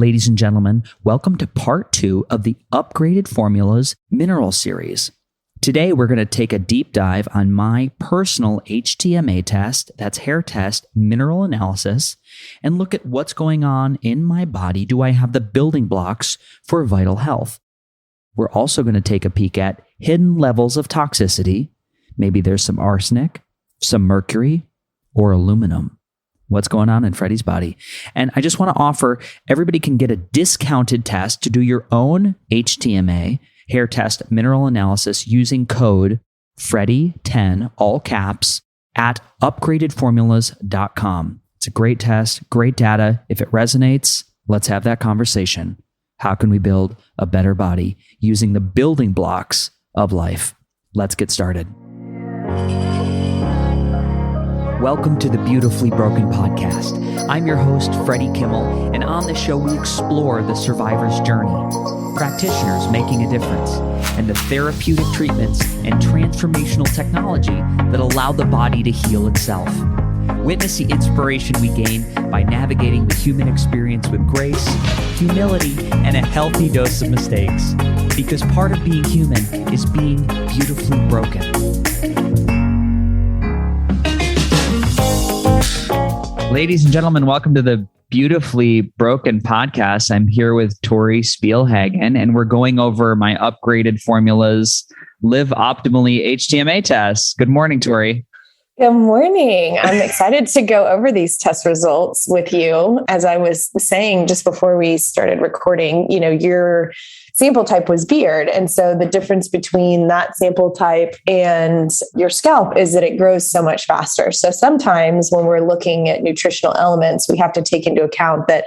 Ladies and gentlemen, welcome to part 2 of the Upgraded Formulas Mineral Series. Today, we're going to take a deep dive on my personal HTMA test, that's hair test, mineral analysis, and look at what's going on in my body. Do I have the building blocks for vital health? We're also going to take a peek at hidden levels of toxicity. Maybe there's some arsenic, some mercury, or aluminum. What's going on in Freddie's body? And I just want to offer, everybody can get a discounted test to do your own HTMA, hair test mineral analysis, using code Freddie10, all caps, at upgradedformulas.com. It's a great test, great data. If it resonates, let's have that conversation. How can we build a better body using the building blocks of life? Let's get started. Welcome to the Beautifully Broken podcast. I'm your host, Freddie Kimmel, and on this show we explore the survivor's journey, practitioners making a difference, and the therapeutic treatments and transformational technology that allow the body to heal itself. Witness the inspiration we gain by navigating the human experience with grace, humility, and a healthy dose of mistakes. Because part of being human is being beautifully broken. Ladies and gentlemen, welcome to the Beautifully Broken podcast. I'm here with Tori Spielhagen, and we're going over my upgraded formulas Live Optimally HTMA tests. Good morning, Tori. Good morning. I'm excited to go over these test results with you. As I was saying just before we started recording, your sample type was beard. And so the difference between that sample type and your scalp is that it grows so much faster. So sometimes when we're looking at nutritional elements, we have to take into account that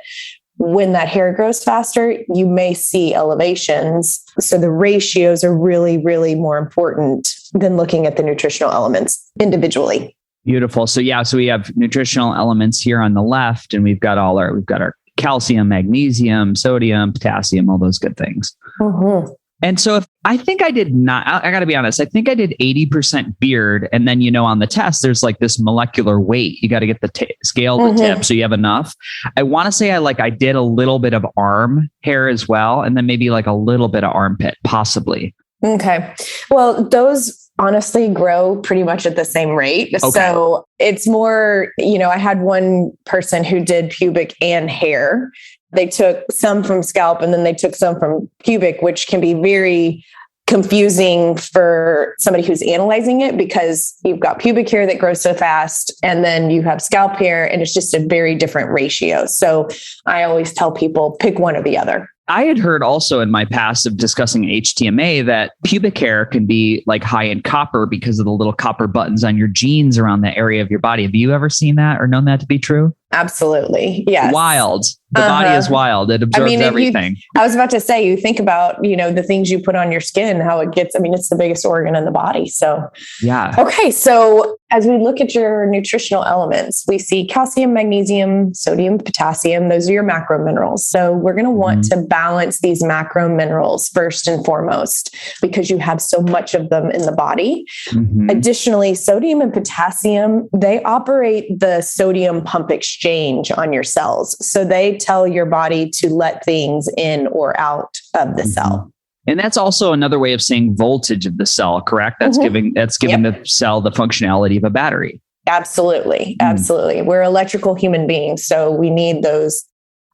when that hair grows faster, you may see elevations. So the ratios are really, really more important than looking at the nutritional elements individually. Beautiful. So we have nutritional elements here on the left, and we've got our calcium, magnesium, sodium, potassium, all those good things. Mm-hmm. And so I got to be honest, I think I did 80% beard. And then, on the test, there's like this molecular weight. You got to get the scale to tip so you have enough. I want to say I did a little bit of arm hair as well. And then maybe like a little bit of armpit, possibly. Okay. Well, those honestly grow pretty much at the same rate. Okay. So it's more, I had one person who did pubic and hair. They took some from scalp and then they took some from pubic, which can be very confusing for somebody who's analyzing it because you've got pubic hair that grows so fast and then you have scalp hair and it's just a very different ratio. So I always tell people pick one or the other. I had heard also in my past of discussing HTMA that pubic hair can be like high in copper because of the little copper buttons on your genes around the area of your body. Have you ever seen that or known that to be true? Absolutely. Yes. Wild. The body is wild. It absorbs everything. I was about to say, you think about, the things you put on your skin, how it gets, it's the biggest organ in the body. So, yeah. Okay. So as we look at your nutritional elements, we see calcium, magnesium, sodium, potassium. Those are your macro minerals. So we're going to want to balance these macro minerals first and foremost, because you have so much of them in the body. Mm-hmm. Additionally, sodium and potassium, they operate the sodium pump exchange on your cells. So they tell your body to let things in or out of the cell. And that's also another way of saying voltage of the cell, correct? That's giving the cell the functionality of a battery. Absolutely. Absolutely. We're electrical human beings. So we need those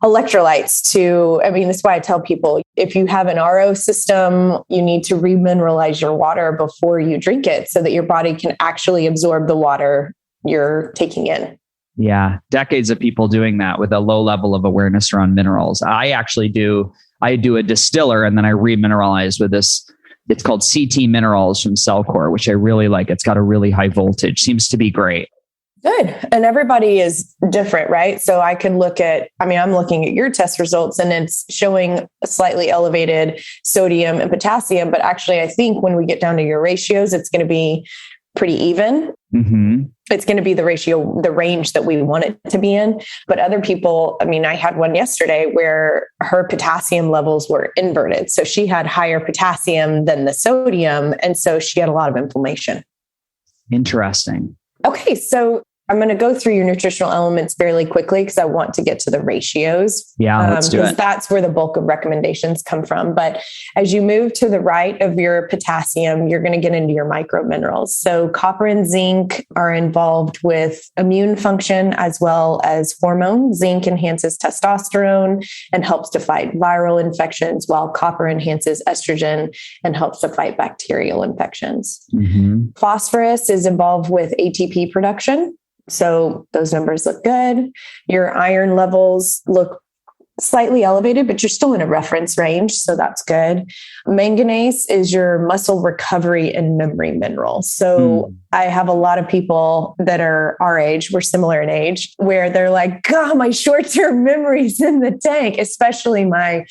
electrolytes that's why I tell people, if you have an RO system, you need to remineralize your water before you drink it so that your body can actually absorb the water you're taking in. Yeah. Decades of people doing that with a low level of awareness around minerals. I do a distiller and then I remineralize with this. It's called CT Minerals from Cellcore, which I really like. It's got a really high voltage. Seems to be great. Good. And everybody is different, right? So I can look at, I'm looking at your test results and it's showing a slightly elevated sodium and potassium. But actually, I think when we get down to your ratios, it's going to be pretty even. Mm-hmm. It's going to be the ratio, the range that we want it to be in. But other people, I had one yesterday where her potassium levels were inverted. So she had higher potassium than the sodium. And so she had a lot of inflammation. Interesting. Okay. So I'm going to go through your nutritional elements fairly quickly because I want to get to the ratios. Yeah, let's do it. That's where the bulk of recommendations come from. But as you move to the right of your potassium, you're going to get into your micro minerals. So copper and zinc are involved with immune function as well as hormone. Zinc enhances testosterone and helps to fight viral infections, while copper enhances estrogen and helps to fight bacterial infections. Phosphorus is involved with ATP production. So those numbers look good. Your iron levels look slightly elevated, but you're still in a reference range. So that's good. Manganese is your muscle recovery and memory mineral. So I have a lot of people that are our age, we're similar in age, where they're like, God, my short-term memory's in the tank, especially my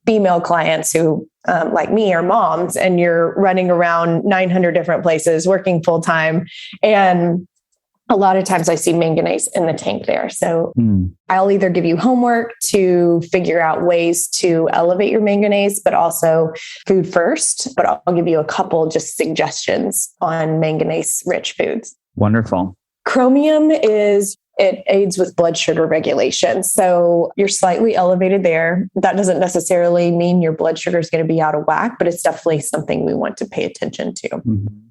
female clients who, like me, are moms, and you're running around 900 different places, working full time. And a lot of times I see manganese in the tank there. So I'll either give you homework to figure out ways to elevate your manganese, but also food first. But I'll give you a couple just suggestions on manganese rich foods. Wonderful. Chromium it aids with blood sugar regulation. So you're slightly elevated there. That doesn't necessarily mean your blood sugar is going to be out of whack, but it's definitely something we want to pay attention to.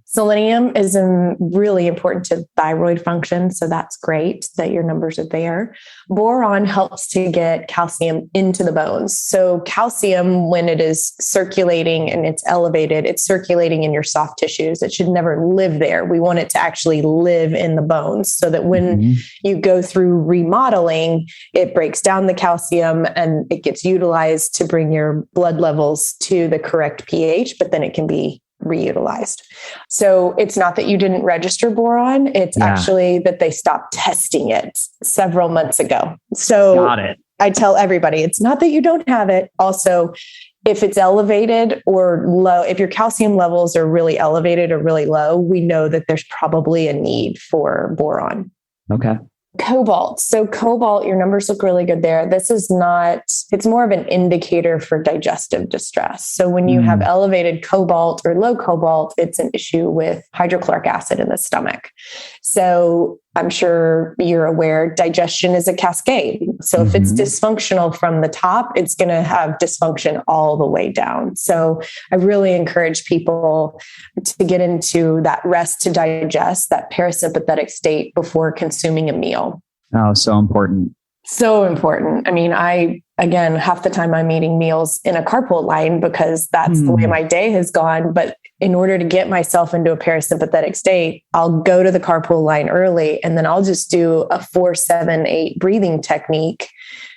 Selenium is really important to thyroid function. So that's great that your numbers are there. Boron helps to get calcium into the bones. So calcium, when it is circulating and it's elevated, it's circulating in your soft tissues. It should never live there. We want it to actually live in the bones so that when you go through remodeling, it breaks down the calcium and it gets utilized to bring your blood levels to the correct pH, but then it can be reutilized. So it's not that you didn't register boron. It's actually that they stopped testing it several months ago. So got it. I tell everybody, it's not that you don't have it. Also, if it's elevated or low, if your calcium levels are really elevated or really low, we know that there's probably a need for boron. Okay. Cobalt. So cobalt, your numbers look really good there. It's more of an indicator for digestive distress. So when you have elevated cobalt or low cobalt, it's an issue with hydrochloric acid in the stomach. So I'm sure you're aware digestion is a cascade. So if it's dysfunctional from the top, it's going to have dysfunction all the way down. So I really encourage people to get into that rest to digest, that parasympathetic state before consuming a meal. Oh, so important. So important. I mean, again, half the time I'm eating meals in a carpool line because that's the way my day has gone. But in order to get myself into a parasympathetic state, I'll go to the carpool line early and then I'll just do a 4-7-8 breathing technique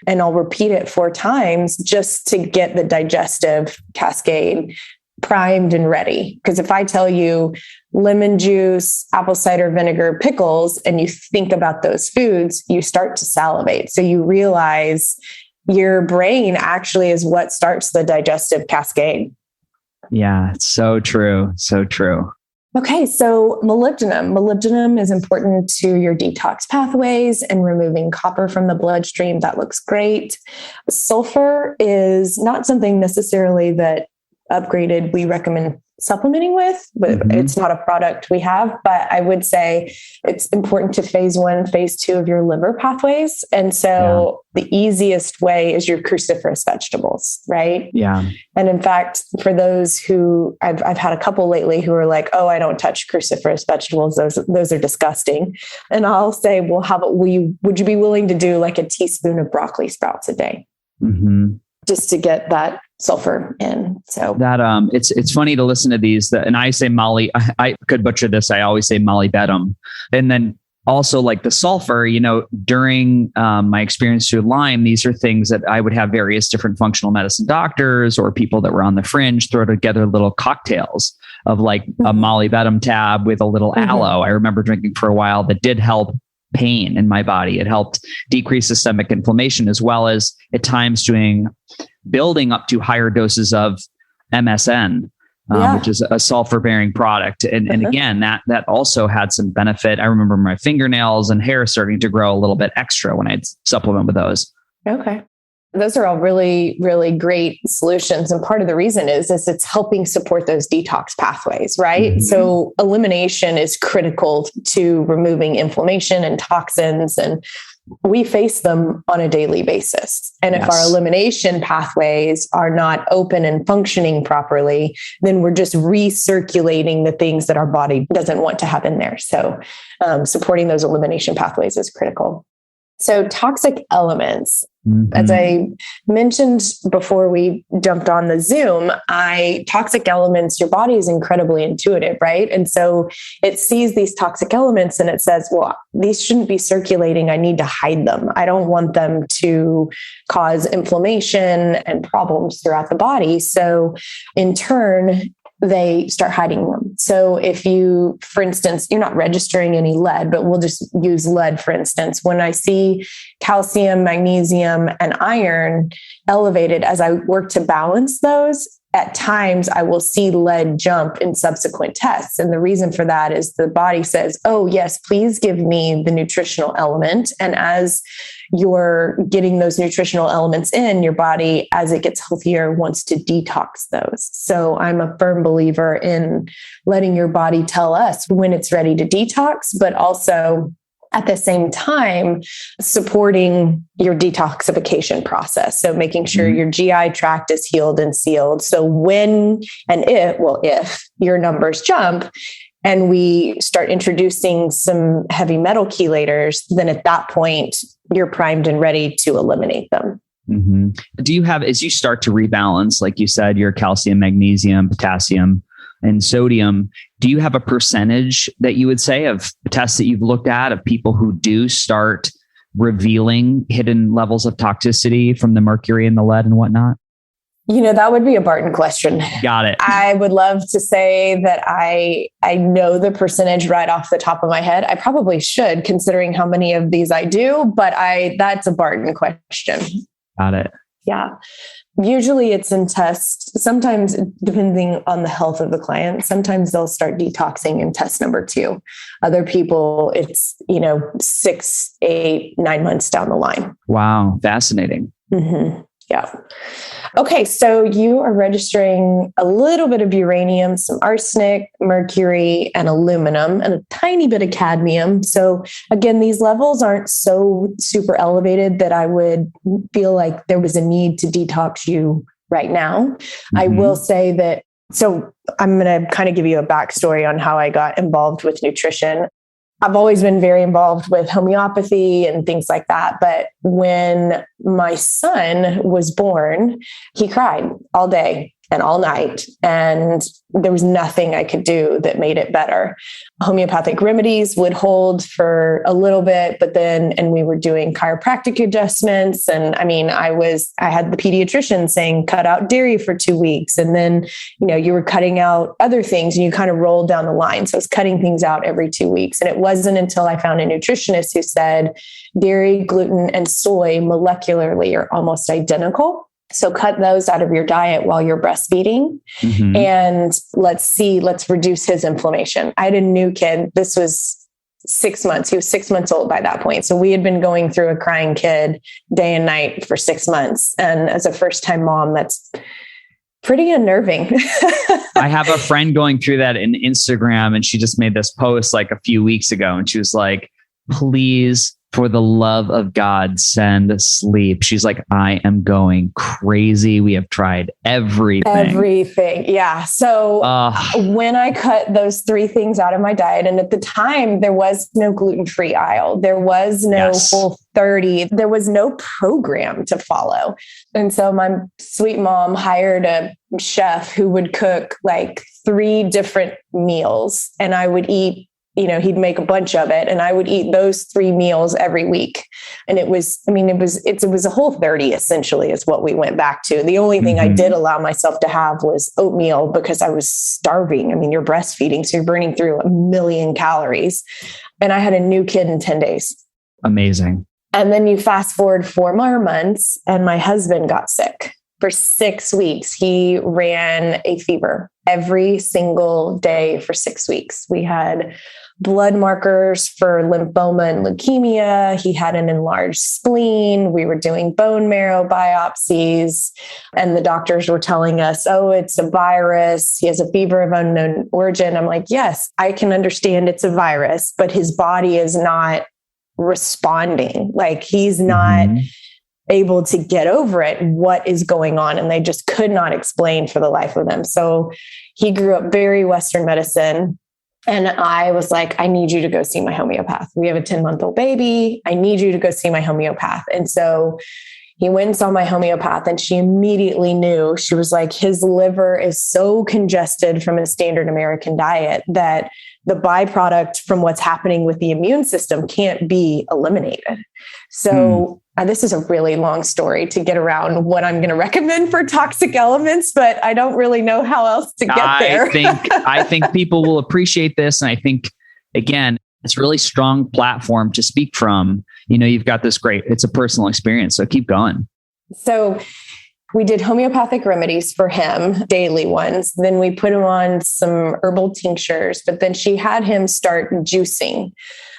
and I'll repeat it 4 times just to get the digestive cascade primed and ready. Because if I tell you lemon juice, apple cider vinegar, pickles, and you think about those foods, you start to salivate. So you realize your brain actually is what starts the digestive cascade. Yeah, it's so true. So true. Okay, so molybdenum. Molybdenum is important to your detox pathways and removing copper from the bloodstream. That looks great. Sulfur is not something necessarily that Upgraded we recommend supplementing with, but it's not a product we have. But I would say it's important to phase 1, phase 2 of your liver pathways. And so the easiest way is your cruciferous vegetables, right? Yeah. And in fact, for those who I've had a couple lately who are like, oh, I don't touch cruciferous vegetables. Those are disgusting. And I'll say, well, how about would you be willing to do like a teaspoon of broccoli sprouts a day? Just to get that sulfur in. So that it's funny to listen to these and I say I could butcher this. I always say molybdenum. And then also like the sulfur, during my experience through Lyme, these are things that I would have various different functional medicine doctors or people that were on the fringe throw together little cocktails of like a molybdenum tab with a little aloe. I remember drinking for a while that did help pain in my body. It helped decrease systemic inflammation, as well as at times building up to higher doses of MSM, which is a sulfur bearing product. And again, that also had some benefit. I remember my fingernails and hair starting to grow a little bit extra when I'd supplement with those. Okay. Those are all really, really great solutions. And part of the reason is it's helping support those detox pathways, right? Mm-hmm. So elimination is critical to removing inflammation and toxins, and we face them on a daily basis. And if our elimination pathways are not open and functioning properly, then we're just recirculating the things that our body doesn't want to have in there. So supporting those elimination pathways is critical. So toxic elements, as I mentioned before we jumped on the Zoom, toxic elements, your body is incredibly intuitive, right? And so it sees these toxic elements and it says, well, these shouldn't be circulating. I need to hide them. I don't want them to cause inflammation and problems throughout the body. So in turn, they start hiding them. So if you, for instance, you're not registering any lead, but we'll just use lead, for instance. When I see calcium, magnesium, and iron elevated, as I work to balance those, at times I will see lead jump in subsequent tests. And the reason for that is the body says, oh, yes, please give me the nutritional element. And as you're getting those nutritional elements in, your body, as it gets healthier, wants to detox those. So I'm a firm believer in letting your body tell us when it's ready to detox, but also at the same time, supporting your detoxification process. So making sure your GI tract is healed and sealed. So when and if your numbers jump and we start introducing some heavy metal chelators, then at that point, you're primed and ready to eliminate them. Mm-hmm. Do you have, as you start to rebalance, like you said, your calcium, magnesium, potassium, and sodium, do you have a percentage that you would say of tests that you've looked at of people who do start revealing hidden levels of toxicity from the mercury and the lead and whatnot? You know, that would be a Barton question. Got it. I would love to say that I know the percentage right off the top of my head. I probably should, considering how many of these I do, but that's a Barton question. Got it. Yeah. Usually it's in tests. Sometimes, depending on the health of the client, sometimes they'll start detoxing in test number 2. Other people, it's, 6, 8, 9 months down the line. Wow. Fascinating. Mm-hmm. Yeah. Okay. So you are registering a little bit of uranium, some arsenic, mercury, and aluminum, and a tiny bit of cadmium. So again, these levels aren't so super elevated that I would feel like there was a need to detox you right now. Mm-hmm. I will say that. So I'm going to kind of give you a backstory on how I got involved with nutrition. I've always been very involved with homeopathy and things like that. But when my son was born, he cried all day and all night. And there was nothing I could do that made it better. Homeopathic remedies would hold for a little bit, but then, and we were doing chiropractic adjustments. And I mean, I had the pediatrician saying, cut out dairy for 2 weeks. And then, you were cutting out other things and you kind of rolled down the line. So I was cutting things out every 2 weeks. And it wasn't until I found a nutritionist who said dairy, gluten, and soy molecularly are almost identical. So cut those out of your diet while you're breastfeeding. Mm-hmm. And let's reduce his inflammation. I had a new kid. This was 6 months. He was 6 months old by that point. So we had been going through a crying kid day and night for 6 months. And as a first-time mom, that's pretty unnerving. I have a friend going through that in Instagram, and she just made this post like a few weeks ago. And she was like, please, for the love of God, send sleep. She's like, I am going crazy. We have tried everything. Yeah. So when I cut those 3 things out of my diet, and at the time there was no gluten-free aisle, there was no Whole30, there was no program to follow. And so my sweet mom hired a chef who would cook like 3 different meals, and I would eat, he'd make a bunch of it, and I would eat those 3 meals every week. And it was a Whole30 essentially is what we went back to. The only thing I did allow myself to have was oatmeal because I was starving. I mean, you're breastfeeding, so you're burning through 1 million calories. And I had a new kid in 10 days. Amazing. And then you fast forward 4 more months and my husband got sick. For 6 weeks, he ran a fever every single day for 6 weeks. We had blood markers for lymphoma and leukemia. He had an enlarged spleen. We were doing bone marrow biopsies, and the doctors were telling us, oh, it's a virus. He has a fever of unknown origin. I'm like, yes, I can understand it's a virus, but his body is not responding. Like, he's not able to get over it. What is going on? And they just could not explain for the life of them. So he grew up very Western medicine. And I was like, I need you to go see my homeopath. We have a 10-month-old baby. I need you to go see my homeopath. And so he went and saw my homeopath, and she immediately knew. She was like, his liver is so congested from a standard American diet that the byproduct from what's happening with the immune system can't be eliminated. So this is a really long story to get around what I'm going to recommend for toxic elements, but I don't really know how else to get there. I think people will appreciate this. And I think, again, it's a really strong platform to speak from. You've got this it's a personal experience. So keep going. So we did homeopathic remedies for him, daily ones. Then we put him on some herbal tinctures, but then she had him start juicing.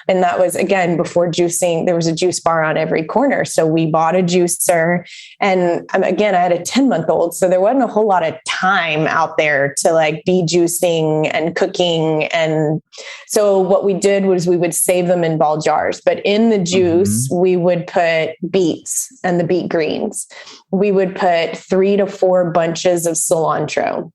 And that was, again, before juicing, there was a juice bar on every corner. So we bought a juicer. And again, I had a 10-month-old. So there wasn't a whole lot of time out there to like be juicing and cooking. And so what we did was we would save them in ball jars. But in the juice, we would put beets and the beet greens. We would put 3 to 4 bunches of cilantro.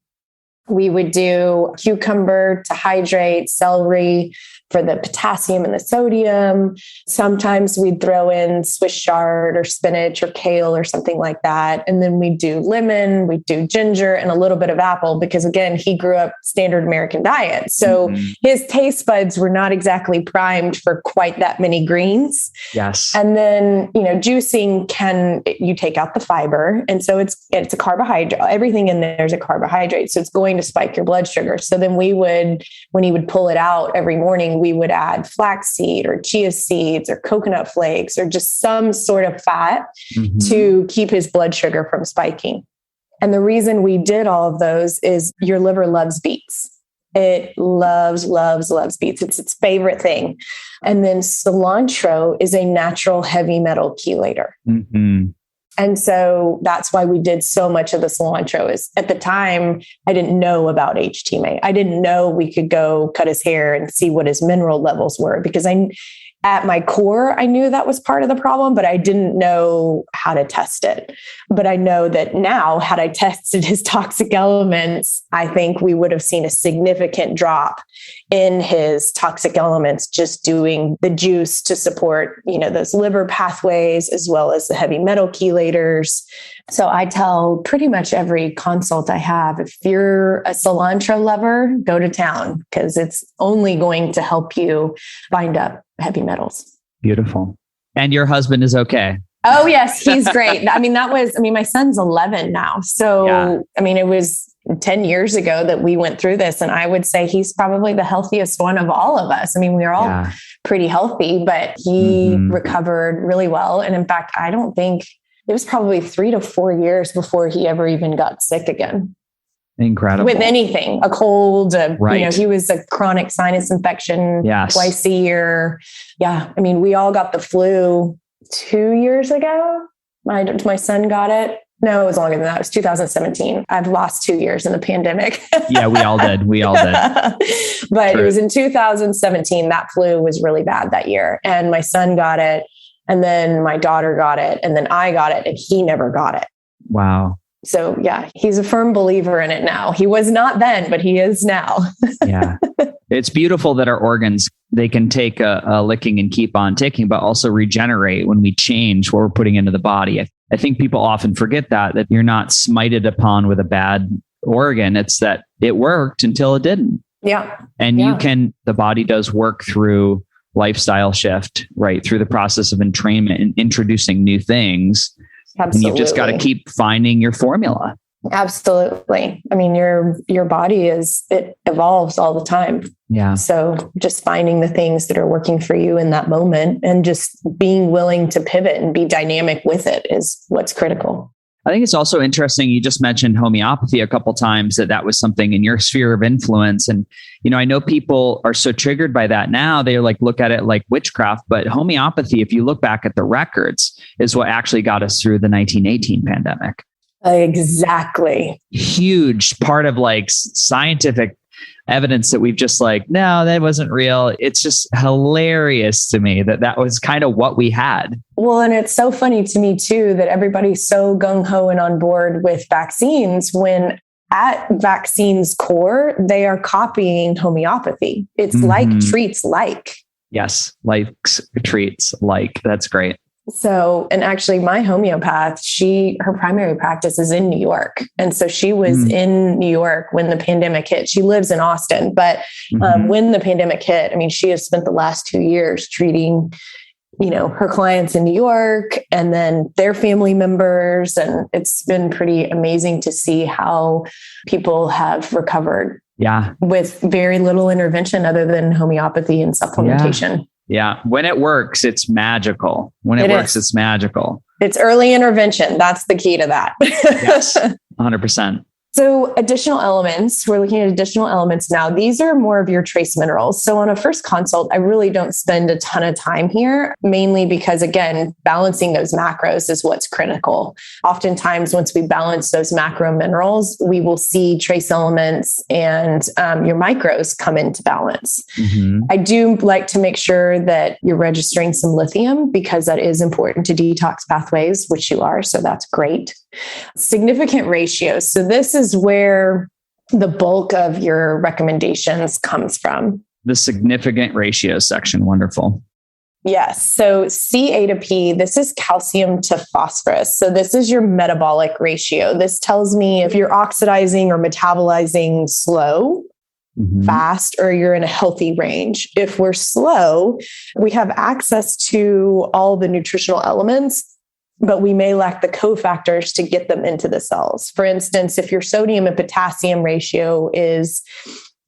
We would do cucumber to hydrate, celery for the potassium and the sodium. Sometimes we'd throw in Swiss chard or spinach or kale or something like that. And then we'd do lemon, we'd do ginger, and a little bit of apple, because again, he grew up standard American diet. So his taste buds were not exactly primed for quite that many greens. Yes. And then, juicing you take out the fiber. And so it's a carbohydrate. Everything in there is a carbohydrate. So it's going to spike your blood sugar. So then when he would pull it out every morning, we would add flaxseed or chia seeds or coconut flakes or just some sort of fat to keep his blood sugar from spiking. And the reason we did all of those is your liver loves beets. It loves beets. It's its favorite thing. And then cilantro is a natural heavy metal chelator. And so that's why we did so much of the cilantro. Is at the time, I didn't know about HTMA. I didn't know we could go cut his hair and see what his mineral levels were, because at my core, I knew that was part of the problem, but I didn't know how to test it. But I know that now, had I tested his toxic elements, I think we would have seen a significant drop in his toxic elements, just doing the juice to support, those liver pathways, as well as the heavy metal chelators. So I tell pretty much every consult I have, if you're a cilantro lover, go to town, because it's only going to help you bind up heavy metals. Beautiful. And your husband is okay. Oh, yes, he's great. My son's 11 now. So, it was 10 years ago that we went through this. And I would say he's probably the healthiest one of all of us. We were all pretty healthy, but he recovered really well. And in fact, I don't think it was probably 3 to 4 years before he ever even got sick again. Incredible. With anything, a cold, he was a chronic sinus infection twice a year. Yeah. We all got the flu 2 years ago. My son got it. No, it was longer than that. It was 2017. I've lost 2 years in the pandemic. Yeah, we all did. But True. It was in 2017. That flu was really bad that year. And my son got it. And then my daughter got it. And then I got it. And he never got it. Wow. So yeah, he's a firm believer in it now. He was not then, but he is now. Yeah. It's beautiful that our organs, they can take a licking and keep on ticking, but also regenerate when we change what we're putting into the body. I think people often forget that you're not smited upon with a bad organ. It's that it worked until it didn't. Yeah. And the body does work through lifestyle shift, right? Through the process of entrainment and introducing new things. Absolutely. And you've just got to keep finding your formula. Absolutely. Your body it evolves all the time. Yeah. So just finding the things that are working for you in that moment and just being willing to pivot and be dynamic with it is what's critical. I think it's also interesting. You just mentioned homeopathy a couple times, that was something in your sphere of influence. And, I know people are so triggered by that now. They like look at it like witchcraft, but homeopathy, if you look back at the records, is what actually got us through the 1918 pandemic. Exactly. Huge part of like scientific evidence that we've just like, no, that wasn't real. It's just hilarious to me that was kind of what we had. Well, and it's so funny to me too, that everybody's so gung-ho and on board with vaccines when at vaccines core, they are copying homeopathy. It's like treats like. Yes. Likes treats like. That's great. So, and actually my homeopath, her primary practice is in New York. And so she was in New York when the pandemic hit. She lives in Austin, but when the pandemic hit, I mean, she has spent the last 2 years treating, her clients in New York and then their family members. And it's been pretty amazing to see how people have recovered. Yeah. With very little intervention other than homeopathy and supplementation. Yeah. When it works, it's magical. When it works, it's magical. It's early intervention. That's the key to that. Yes, 100%. So additional elements, we're looking at additional elements now. These are more of your trace minerals. So on a first consult, I really don't spend a ton of time here, mainly because, again, balancing those macros is what's critical. Oftentimes, once we balance those macro minerals, we will see trace elements and your micros come into balance. I do like to make sure that you're registering some lithium because that is important to detox pathways, which you are. So that's great. Significant ratios. So this is where the bulk of your recommendations comes from. The significant ratio section. Wonderful. Yes. So Ca to P, this is calcium to phosphorus. So this is your metabolic ratio. This tells me if you're oxidizing or metabolizing slow, fast, or you're in a healthy range. If we're slow, we have access to all the nutritional elements, but we may lack the cofactors to get them into the cells. For instance, if your sodium and potassium ratio is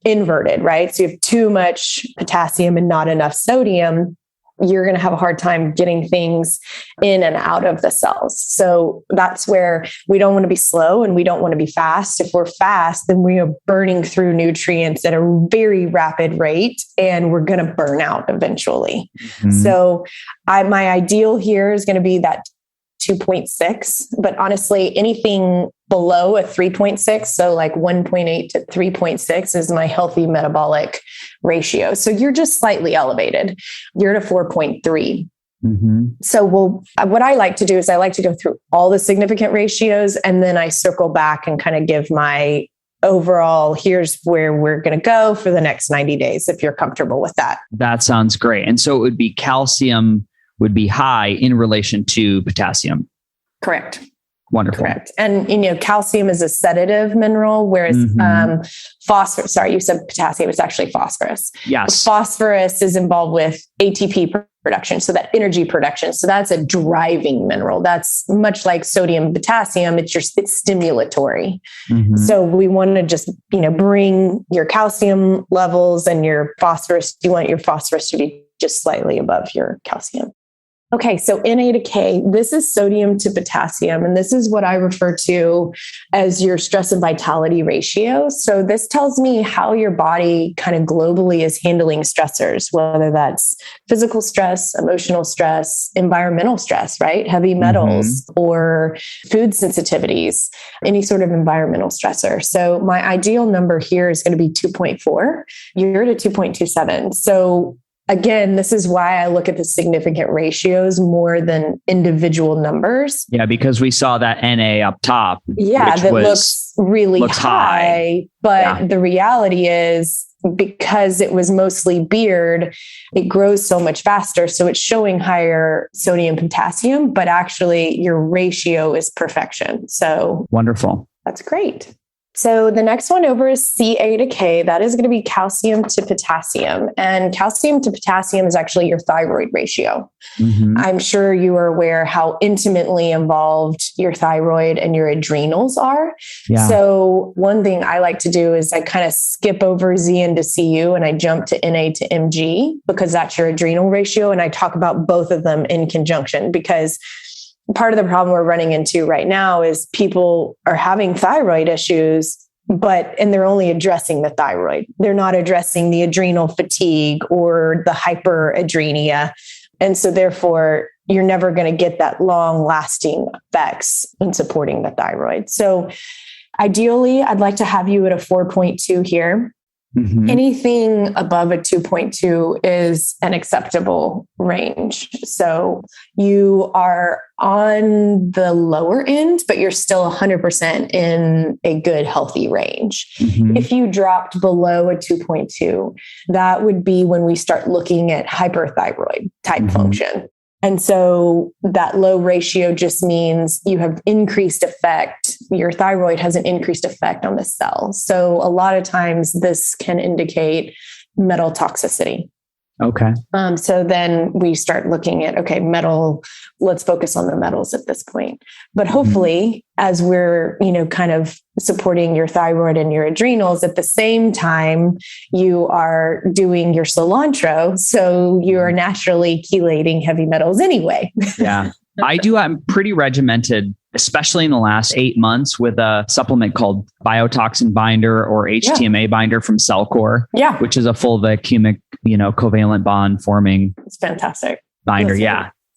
inverted, right? So you have too much potassium and not enough sodium, you're going to have a hard time getting things in and out of the cells. So that's where we don't want to be slow and we don't want to be fast. If we're fast, then we are burning through nutrients at a very rapid rate and we're going to burn out eventually. So my ideal here is going to be that 2.6, but honestly, anything below a 3.6, so like 1.8 to 3.6 is my healthy metabolic ratio. So you're just slightly elevated. You're at a 4.3. So what I like to do is I like to go through all the significant ratios and then I circle back and kind of give my overall, here's where we're going to go for the next 90 days, if you're comfortable with that. That sounds great. And so it would be calcium would be high in relation to potassium. Correct. Wonderful. Correct. And, calcium is a sedative mineral, whereas phosphorus, sorry, you said potassium, it's actually phosphorus. Yes. Phosphorus is involved with ATP production, so that energy production. So that's a driving mineral. That's much like sodium and potassium. It's stimulatory. So we want to just, bring your calcium levels and your phosphorus. You want your phosphorus to be just slightly above your calcium. Okay, so Na to K, this is sodium to potassium, and this is what I refer to as your stress and vitality ratio. So this tells me how your body kind of globally is handling stressors, whether that's physical stress, emotional stress, environmental stress, right? Heavy metals or food sensitivities, any sort of environmental stressor. So my ideal number here is going to be 2.4. You're at a 2.27. So again, this is why I look at the significant ratios more than individual numbers. Yeah, because we saw that NA up top. Yeah, that looks really high. But the reality is, because it was mostly beard, it grows so much faster. So it's showing higher sodium potassium, but actually your ratio is perfection. So wonderful. That's great. So the next one over is Ca to K. That is going to be calcium to potassium. And calcium to potassium is actually your thyroid ratio. I'm sure you are aware how intimately involved your thyroid and your adrenals are. So one thing I like to do is I kind of skip over Z into Cu and I jump to Na to Mg because that's your adrenal ratio. And I talk about both of them in conjunction because part of the problem we're running into right now is people are having thyroid issues, and they're only addressing the thyroid. They're not addressing the adrenal fatigue or the hyperadrenia. And so therefore, you're never going to get that long lasting effects in supporting the thyroid. So ideally, I'd like to have you at a 4.2 here. Mm-hmm. Anything above a 2.2 is an acceptable range. So you are on the lower end, but you're still 100% in a good, healthy range. Mm-hmm. If you dropped below a 2.2, that would be when we start looking at hyperthyroid type mm-hmm. function. And so that low ratio just means you have increased effect. Your thyroid has an increased effect on the cell. So a lot of times this can indicate metal toxicity. Okay. So then we start looking at, okay, metal, let's focus on the metals at this point. But hopefully, as we're, kind of supporting your thyroid and your adrenals, at the same time, you are doing your cilantro. So you are naturally chelating heavy metals anyway. Yeah, I do. I'm pretty regimented, especially in the last 8 months with a supplement called Biotoxin Binder or HTMA binder from Cellcore, which is a full vacuumic, covalent bond forming. It's fantastic. Binder.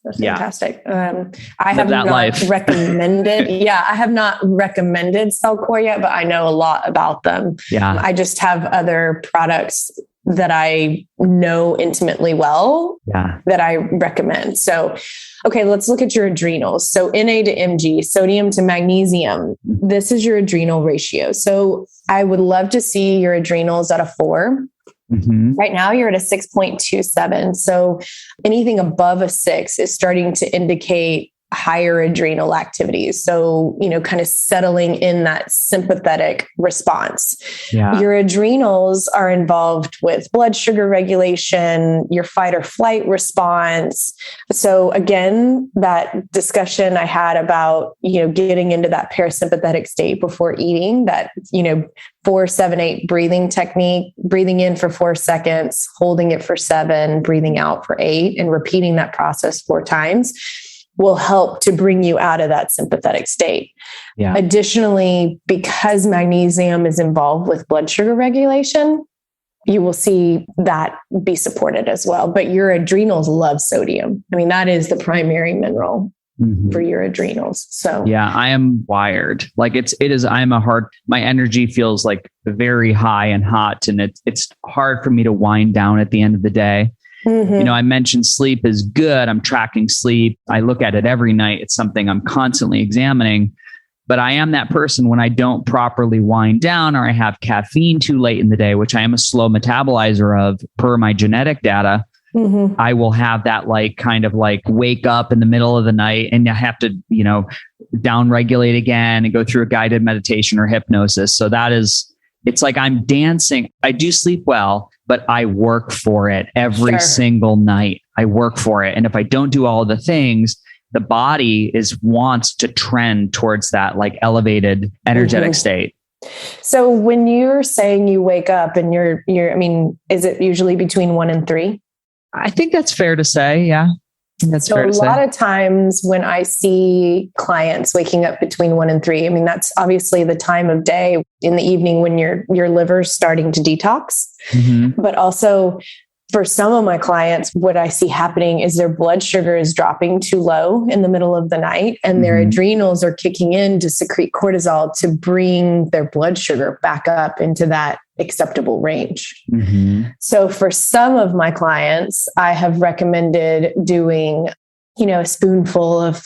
That's fantastic. I have not recommended. I have not recommended Cellcore yet, but I know a lot about them. Yeah. I just have other products that I know intimately well that I recommend. So, okay, let's look at your adrenals. So Na to Mg, sodium to magnesium. This is your adrenal ratio. So I would love to see your adrenals at a 4. Mm-hmm. Right now you're at a 6.27. So anything above a 6 is starting to indicate higher adrenal activities. So, kind of settling in that sympathetic response. Yeah. Your adrenals are involved with blood sugar regulation, your fight or flight response. So again, that discussion I had about, getting into that parasympathetic state before eating, that, 4-7-8 breathing technique, breathing in for 4 seconds, holding it for 7, breathing out for 8, and repeating that process 4 times will help to bring you out of that sympathetic state. Yeah. Additionally, because magnesium is involved with blood sugar regulation, you will see that be supported as well. But your adrenals love sodium. I mean, that is the primary mineral for your adrenals. So yeah, I am wired. Like my energy feels like very high and hot, and it's hard for me to wind down at the end of the day. Mm-hmm. I mentioned sleep is good. I'm tracking sleep. I look at it every night. It's something I'm constantly examining. But I am that person when I don't properly wind down or I have caffeine too late in the day, which I am a slow metabolizer of per my genetic data. Mm-hmm. I will have that kind of wake up in the middle of the night and I have to, down regulate again and go through a guided meditation or hypnosis. So it's like I'm dancing. I do sleep well, but I work for it every single night. I work for it. And if I don't do all of the things, the body wants to trend towards that elevated energetic state. So when you're saying you wake up and you're, is it usually between 1 and 3? I think that's fair to say. Yeah. That's fair to say. A lot of times when I see clients waking up between 1 and 3, that's obviously the time of day in the evening when your liver's starting to detox. Mm-hmm. But also for some of my clients, what I see happening is their blood sugar is dropping too low in the middle of the night and their adrenals are kicking in to secrete cortisol to bring their blood sugar back up into that acceptable range. Mm-hmm. So for some of my clients, I have recommended doing, a spoonful of,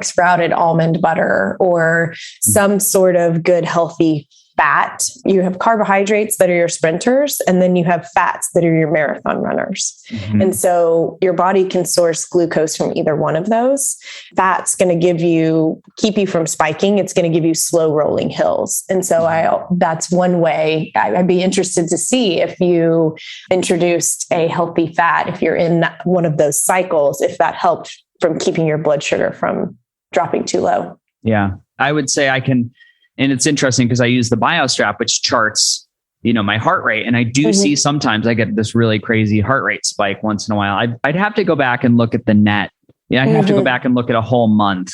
sprouted almond butter or some sort of good, healthy fat. You have carbohydrates that are your sprinters, and then you have fats that are your marathon runners. Mm-hmm. And so your body can source glucose from either one of those. Fat's going to keep you from spiking. It's going to give you slow rolling hills. And so that's one way. I'd be interested to see if you introduced a healthy fat, if you're in one of those cycles, if that helped from keeping your blood sugar from dropping too low. Yeah, I would say I can. And it's interesting because I use the BioStrap, which charts, my heart rate. And I do see sometimes I get this really crazy heart rate spike once in a while. I'd have to go back and look at the net Yeah, I have to go back and look at a whole month.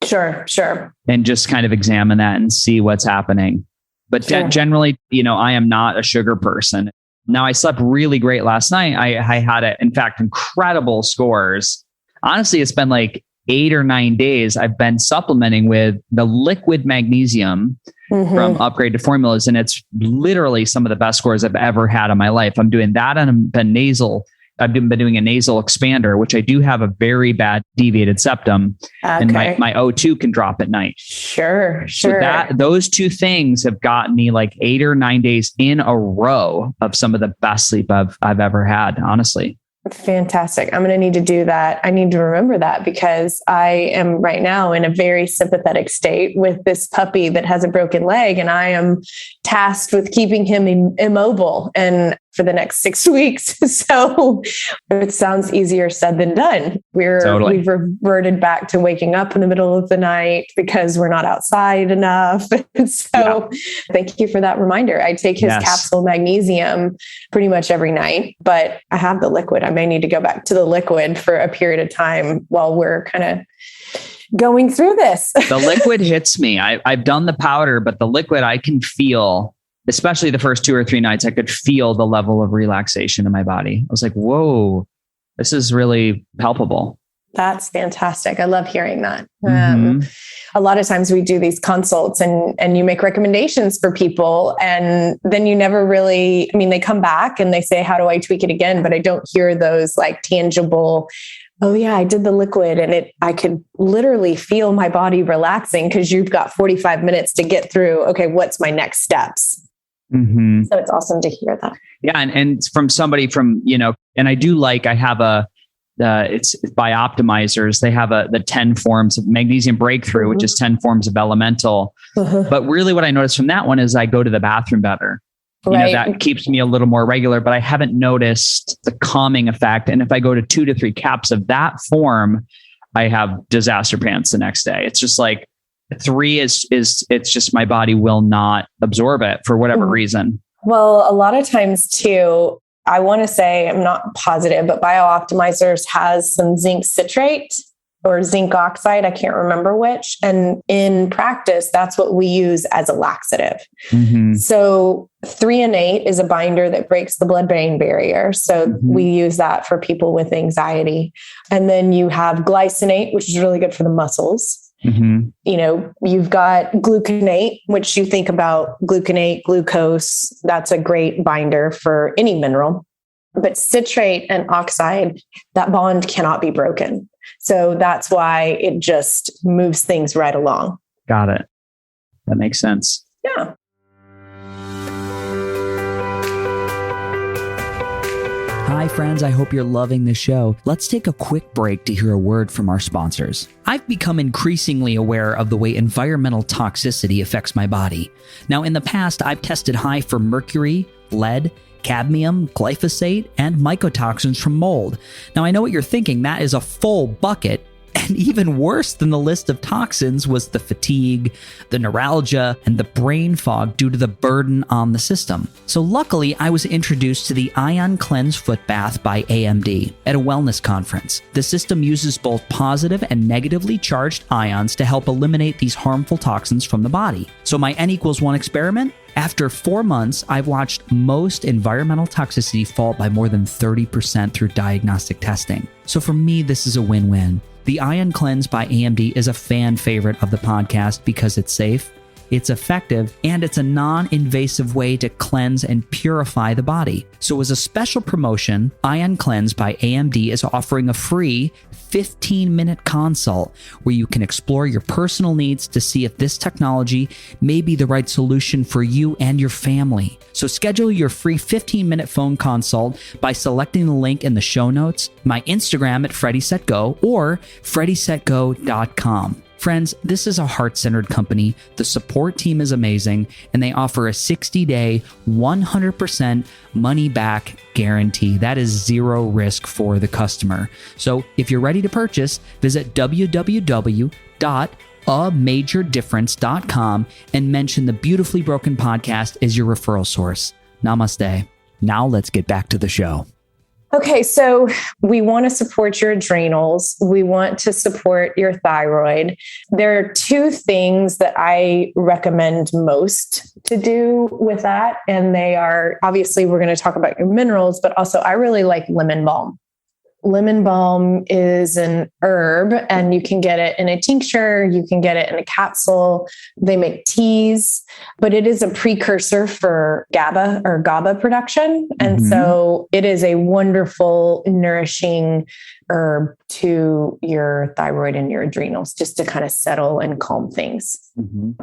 Sure. And just kind of examine that and see what's happening. But generally, I am not a sugar person. Now, I slept really great last night. I had, in fact, incredible scores. Honestly, it's been like 8 or 9 days. I've been supplementing with the liquid magnesium from upgraded formulas. And it's literally some of the best scores I've ever had in my life. I'm doing that on the nasal. I've been doing a nasal expander, which I do have a very bad deviated septum, and my O2 can drop at night. Sure. So those two things have gotten me like 8 or 9 days in a row of some of the best sleep I've ever had, honestly. Fantastic. I'm going to need to do that. I need to remember that because I am right now in a very sympathetic state with this puppy that has a broken leg, and I am tasked with keeping him immobile and for the next 6 weeks. So it sounds easier said than done. We've reverted back to waking up in the middle of the night because we're not outside enough. So thank you for that reminder. I take his capsule magnesium pretty much every night, but I have the liquid. I may need to go back to the liquid for a period of time while we're kind of going through this. The liquid hits me. I've done the powder, but the liquid I can feel, especially the first 2 or 3 nights, I could feel the level of relaxation in my body. I was like, whoa, this is really palpable. That's fantastic. I love hearing that. A lot of times we do these consults and you make recommendations for people, and then you never really, they come back and they say, how do I tweak it again? But I don't hear those like tangible, oh yeah, I did the liquid and I could literally feel my body relaxing because you've got 45 minutes to get through. Okay, what's my next steps? So it's awesome to hear that. Yeah. And from somebody and I do I have it's Bioptimizers. They have the 10 forms of magnesium breakthrough, which is 10 forms of elemental. But really what I noticed from that one is I go to the bathroom better. That keeps me a little more regular, but I haven't noticed the calming effect. And if I go to 2 to 3 caps of that form, I have disaster pants the next day. It's just like 3 is it's just my body will not absorb it for whatever reason. Well, a lot of times too, I want to say, I'm not positive, but Biooptimizers has some zinc citrate or zinc oxide. I can't remember which. And in practice, that's what we use as a laxative. So 3-in-8 is a binder that breaks the blood-brain barrier. So we use that for people with anxiety. And then you have glycinate, which is really good for the muscles. You've got gluconate, which you think about gluconate, glucose. That's a great binder for any mineral. But citrate and oxide, that bond cannot be broken. So that's why it just moves things right along. Got it. That makes sense. Yeah. Hi, friends. I hope you're loving the show. Let's take a quick break to hear a word from our sponsors. I've become increasingly aware of the way environmental toxicity affects my body. Now, in the past, I've tested high for mercury, lead, cadmium, glyphosate, and mycotoxins from mold. Now, I know what you're thinking. That is a full bucket. And even worse than the list of toxins was the fatigue, the neuralgia, and the brain fog due to the burden on the system. So luckily, I was introduced to the Ion Cleanse Foot Bath by AMD at a wellness conference. The system uses both positive and negatively charged ions to help eliminate these harmful toxins from the body. So my N=1 experiment? After 4 months, I've watched most environmental toxicity fall by more than 30% through diagnostic testing. So for me, this is a win-win. The Ion Cleanse by AMD is a fan favorite of the podcast because it's safe, it's effective, and it's a non-invasive way to cleanse and purify the body. So as a special promotion, Ion Cleanse by AMD is offering a free 15-minute consult where you can explore your personal needs to see if this technology may be the right solution for you and your family. So schedule your free 15-minute phone consult by selecting the link in the show notes, my Instagram at FreddieSetGo, or FreddieSetGo.com. Friends, this is a heart-centered company. The support team is amazing, and they offer a 60-day, 100% money-back guarantee. That is zero risk for the customer. So if you're ready to purchase, visit www.amajordifference.com and mention the Beautifully Broken podcast as your referral source. Namaste. Now let's get back to the show. Okay, so we want to support your adrenals. We want to support your thyroid. There are two things that I recommend most to do with that. And they are, obviously, we're going to talk about your minerals, but also I really like lemon balm. Lemon balm is an herb, and you can get it in a tincture. You can get it in a capsule. They make teas, but it is a precursor for GABA production. And so it is a wonderful, nourishing herb to your thyroid and your adrenals, just to kind of settle and calm things.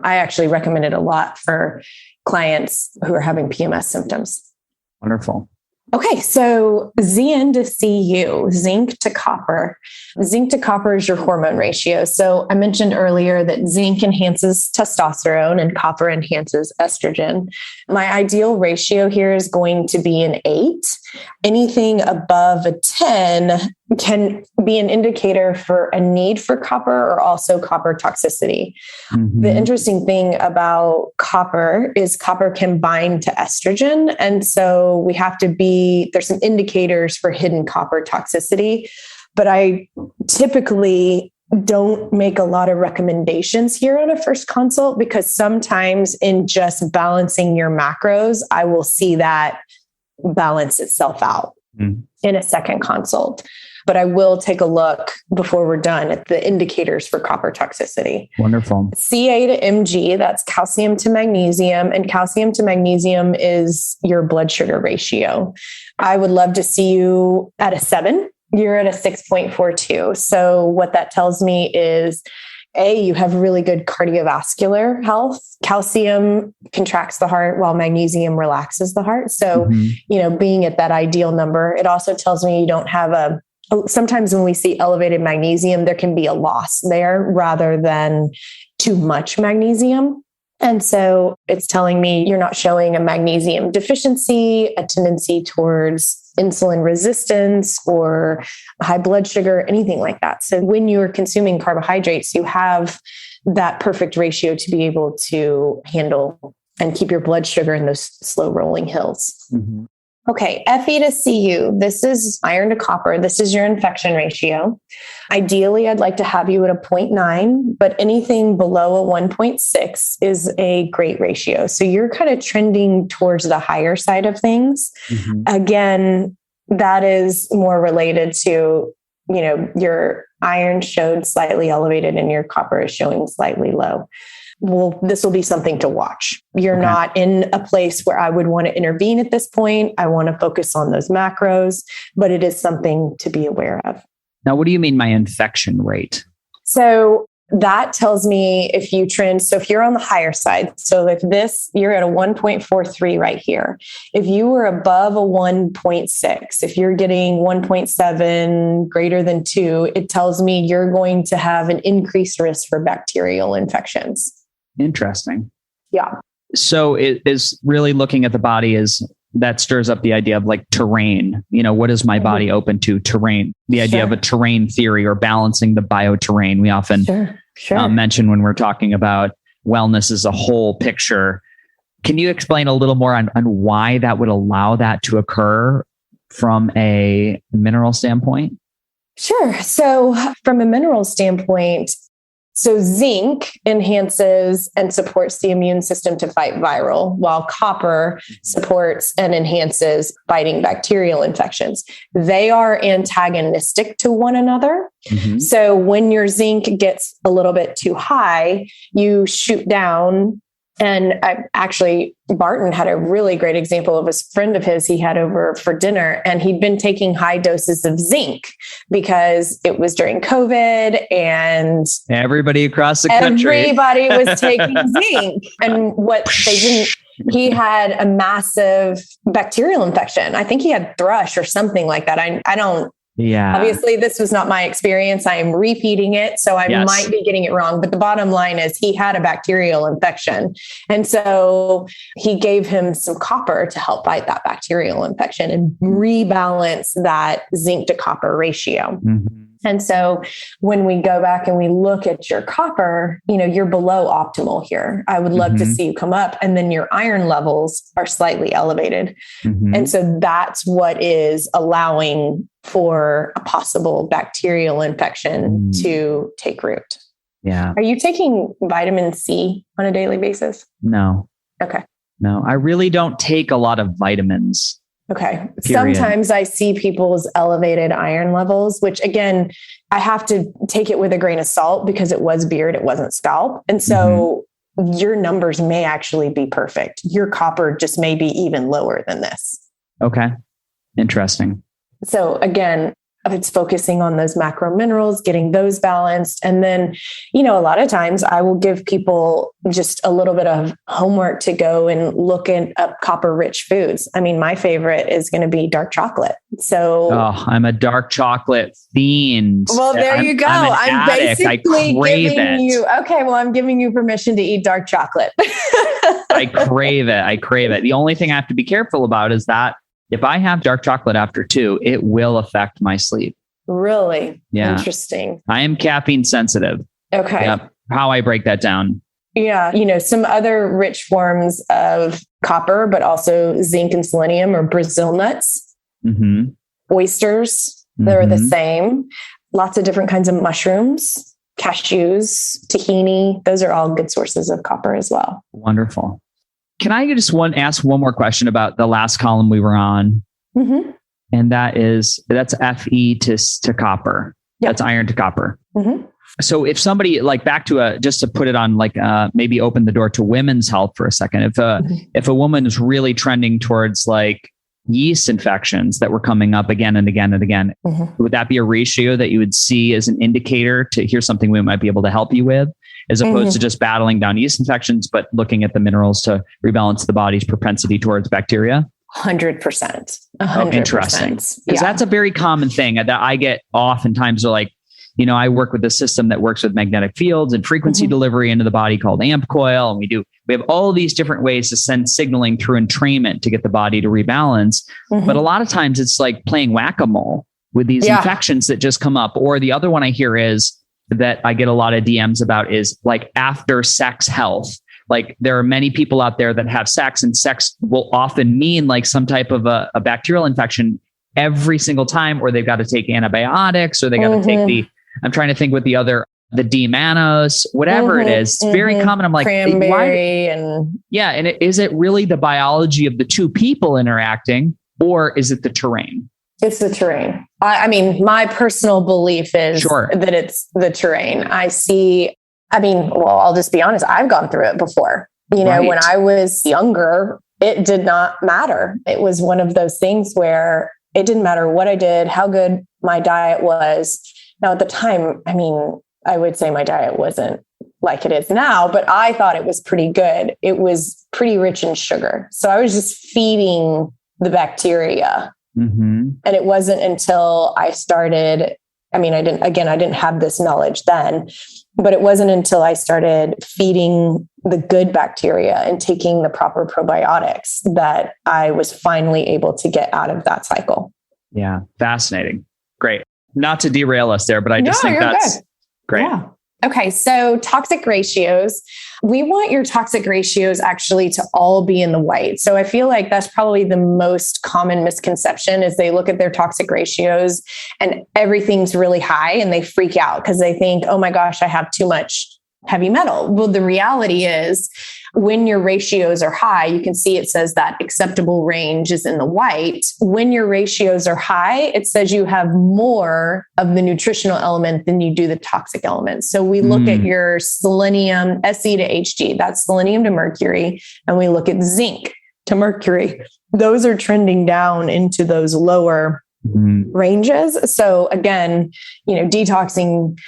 I actually recommend it a lot for clients who are having PMS symptoms. Wonderful. Okay, so ZN to CU, zinc to copper. Zinc to copper is your hormone ratio. So I mentioned earlier that zinc enhances testosterone and copper enhances estrogen. My ideal ratio here is going to be an 8. Anything above a 10 can be an indicator for a need for copper or also copper toxicity. The interesting thing about copper is copper can bind to estrogen. And so we have to there's some indicators for hidden copper toxicity, but I typically don't make a lot of recommendations here on a first consult, because sometimes in just balancing your macros, I will see that balance itself out in a second consult. But I will take a look before we're done at the indicators for copper toxicity. Wonderful. Ca to Mg, that's calcium to magnesium, and calcium to magnesium is your blood sugar ratio. I would love to see you at a 7. You're at a 6.42. So what that tells me is, A, you have really good cardiovascular health. Calcium contracts the heart while magnesium relaxes the heart. So, being at that ideal number, it also tells me you don't have sometimes when we see elevated magnesium, there can be a loss there rather than too much magnesium. And so it's telling me you're not showing a magnesium deficiency, a tendency towards insulin resistance or high blood sugar, anything like that. So when you're consuming carbohydrates, you have that perfect ratio to be able to handle and keep your blood sugar in those slow rolling hills. Okay, Fe to Cu, this is iron to copper. This is your infection ratio. Ideally, I'd like to have you at a 0.9, but anything below a 1.6 is a great ratio. So you're kind of trending towards the higher side of things. Again, that is more related to, your iron showed slightly elevated and your copper is showing slightly low. Well, this will be something to watch. You're not in a place where I would want to intervene at this point. I want to focus on those macros, but it is something to be aware of. Now, what do you mean by infection rate? So that tells me if you trend. So if you're on the higher side, so if you're at a 1.43 right here. If you were above a 1.6, if you're getting 1.7 greater than 2, it tells me you're going to have an increased risk for bacterial infections. Interesting. Yeah. So it is really looking at the body that stirs up the idea of like terrain. What is my body open to? Terrain. The idea of a terrain theory or balancing the bioterrain. We often mention when we're talking about wellness as a whole picture. Can you explain a little more on why that would allow that to occur from a mineral standpoint? Sure. So from a mineral standpoint, so zinc enhances and supports the immune system to fight viral, while copper supports and enhances fighting bacterial infections. They are antagonistic to one another. So when your zinc gets a little bit too high, you shoot down. And Barton had a really great example of a friend of his he had over for dinner, and he'd been taking high doses of zinc because it was during COVID and everybody across the country, everybody was taking zinc. And what they didn't, he had a massive bacterial infection. I think he had thrush or something like that. I don't, obviously this was not my experience. I am repeating it. So I might be getting it wrong, but the bottom line is he had a bacterial infection. And so he gave him some copper to help fight that bacterial infection and rebalance that zinc to copper ratio. And so when we go back and we look at your copper, you're below optimal here. I would love to see you come up, and then your iron levels are slightly elevated. And so that's what is allowing for a possible bacterial infection to take root. Yeah. Are you taking vitamin C on a daily basis? No. Okay. No, I really don't take a lot of vitamins. Okay. Period. Sometimes I see people's elevated iron levels, which again, I have to take it with a grain of salt because it was beard, it wasn't scalp. And so your numbers may actually be perfect. Your copper just may be even lower than this. Okay. Interesting. So again, it's focusing on those macro minerals, getting those balanced. And then, a lot of times I will give people just a little bit of homework to go and look up copper rich foods. I mean, my favorite is going to be dark chocolate. So I'm a dark chocolate fiend. Well, there you go. I'm basically giving you, I'm giving you permission to eat dark chocolate. I crave it. The only thing I have to be careful about is that if I have dark chocolate after 2, it will affect my sleep. Really? Yeah. Interesting. I am caffeine sensitive. Okay. Yep. How I break that down. Yeah. Some other rich forms of copper, but also zinc and selenium or Brazil nuts, oysters, they're the same. Lots of different kinds of mushrooms, cashews, tahini. Those are all good sources of copper as well. Wonderful. Can I just ask one more question about the last column we were on? And that's Fe to copper. Yep. That's iron to copper. So if somebody back to just to put it on maybe open the door to women's health for a second. If a woman is really trending towards yeast infections that were coming up again and again and again, would that be a ratio that you would see as an indicator to here's something we might be able to help you with? As opposed to just battling down yeast infections, but looking at the minerals to rebalance the body's propensity towards bacteria? 100%. Oh, interesting. Because that's a very common thing that I get oftentimes. I work with a system that works with magnetic fields and frequency delivery into the body called amp coil. And we have all these different ways to send signaling through entrainment to get the body to rebalance. But a lot of times it's like playing whack-a-mole with these infections that just come up. Or the other one I hear is, that I get a lot of DMs about is after sex health. There are many people out there that have sex, and sex will often mean some type of a bacterial infection every single time, or they've got to take antibiotics, or they got to take I'm trying to think what the D-mannose, whatever it is. It's very common. I'm like, cranberry and is it really the biology of the two people interacting, or is it the terrain? It's the terrain. I mean, my personal belief is that it's the terrain. I'll just be honest. I've gone through it before. When I was younger, it did not matter. It was one of those things where it didn't matter what I did, how good my diet was. Now, at the time, I would say my diet wasn't like it is now, but I thought it was pretty good. It was pretty rich in sugar. So I was just feeding the bacteria. And it wasn't until I started, I didn't have this knowledge then, but it wasn't until I started feeding the good bacteria and taking the proper probiotics that I was finally able to get out of that cycle. Yeah. Fascinating. Great. Not to derail us there, but I just think that's great. Yeah. Okay. So toxic ratios, we want your toxic ratios actually to all be in the white. So I feel like that's probably the most common misconception is they look at their toxic ratios and everything's really high and they freak out because they think, oh my gosh, I have too much heavy metal. Well, the reality is when your ratios are high, you can see it says that acceptable range is in the white. When your ratios are high, it says you have more of the nutritional element than you do the toxic elements. So we look at your selenium, Se to Hg, that's selenium to mercury, and we look at zinc to mercury. Those are trending down into those lower ranges. So again, detoxing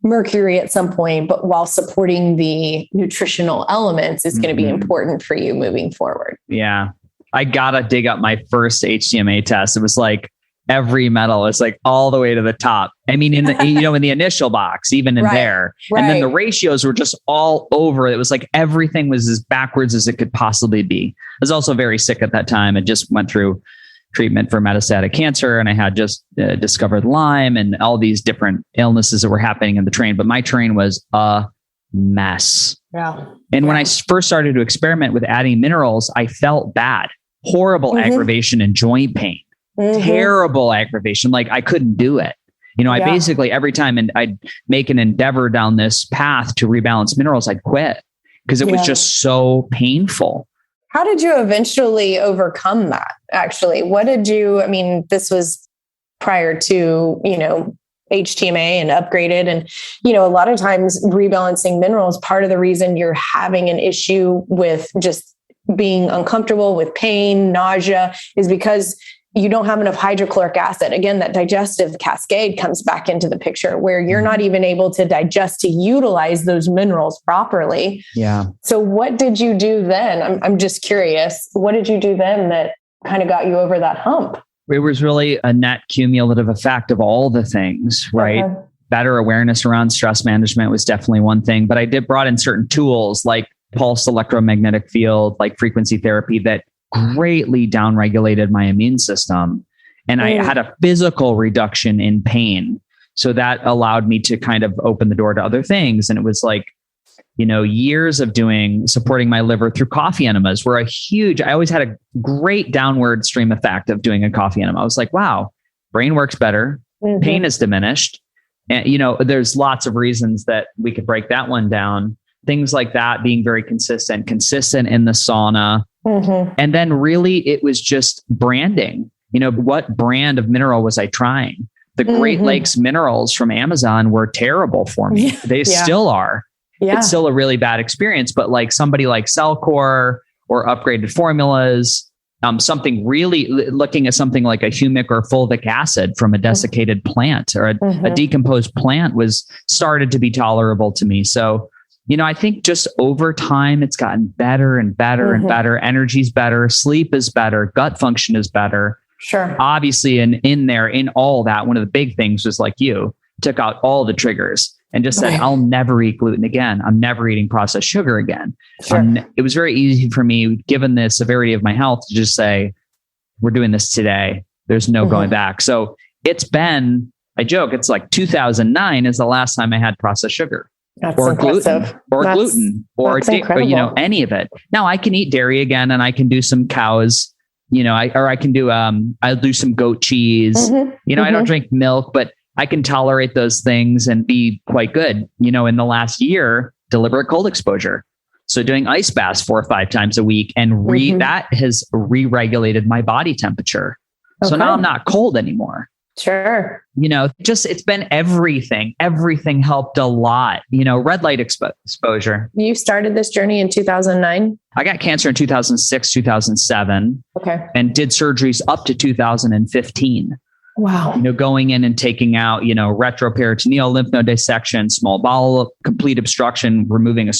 mercury at some point, but while supporting the nutritional elements is going to be important for you moving forward. Yeah. I got to dig up my first HTMA test. It was every metal is all the way to the top. In the, in the initial box, even in there. Right. And then the ratios were just all over. It was everything was as backwards as it could possibly be. I was also very sick at that time. I just went through treatment for metastatic cancer, and I had just discovered Lyme and all these different illnesses that were happening in the terrain. But my terrain was a mess. Yeah. And when I first started to experiment with adding minerals, I felt bad, horrible aggravation and joint pain, terrible aggravation. Like I couldn't do it. I basically every time I'd make an endeavor down this path to rebalance minerals, I'd quit because it was just so painful. How did you eventually overcome that? Actually, this was prior to, HTMA and upgraded. And, a lot of times rebalancing minerals, part of the reason you're having an issue with just being uncomfortable with pain, nausea is because you don't have enough hydrochloric acid. Again, that digestive cascade comes back into the picture where you're not even able to digest to utilize those minerals properly. Yeah. So what did you do then? I'm just curious. What did you do then that kind of got you over that hump? It was really a net cumulative effect of all the things, right? Okay. Better awareness around stress management was definitely one thing, but I brought in certain tools like pulsed electromagnetic field, like frequency therapy that greatly downregulated my immune system. And I had a physical reduction in pain. So that allowed me to kind of open the door to other things. And it was like, years of supporting my liver through coffee enemas were I always had a great downward stream effect of doing a coffee enema. I was like, wow, brain works better. Pain is diminished. And, there's lots of reasons that we could break that one down. Things like that, being very consistent in the sauna. And then really it was just branding. What brand of mineral was I trying? The Great Lakes minerals from Amazon were terrible for me. They still are. Yeah. It's still a really bad experience, but like somebody like Cellcore or upgraded formulas, something really looking at something like a humic or fulvic acid from a desiccated plant or a decomposed plant was started to be tolerable to me. So, I think just over time, it's gotten better and better and better. Energy's better. Sleep is better. Gut function is better. Sure. Obviously, in all that, one of the big things was like you took out all the triggers and just said, I'll never eat gluten again. I'm never eating processed sugar again. Sure. It was very easy for me, given the severity of my health, to just say, we're doing this today. There's no going back. So it's been, I joke, it's like 2009 is the last time I had processed sugar. That's impressive. Gluten or any of it. Now I can eat dairy again and I can do some cows, I can do, I'll do some goat cheese. I don't drink milk, but I can tolerate those things and be quite good. In the last year, deliberate cold exposure. So doing ice baths 4 or 5 times a week and that has re-regulated my body temperature. Okay. So now I'm not cold anymore. Sure. It's been everything. Everything helped a lot. Red light exposure. You started this journey in 2009? I got cancer in 2006, 2007. Okay. And did surgeries up to 2015. Wow. Going in and taking out, retroperitoneal lymph node dissection, small bowel, complete obstruction, removing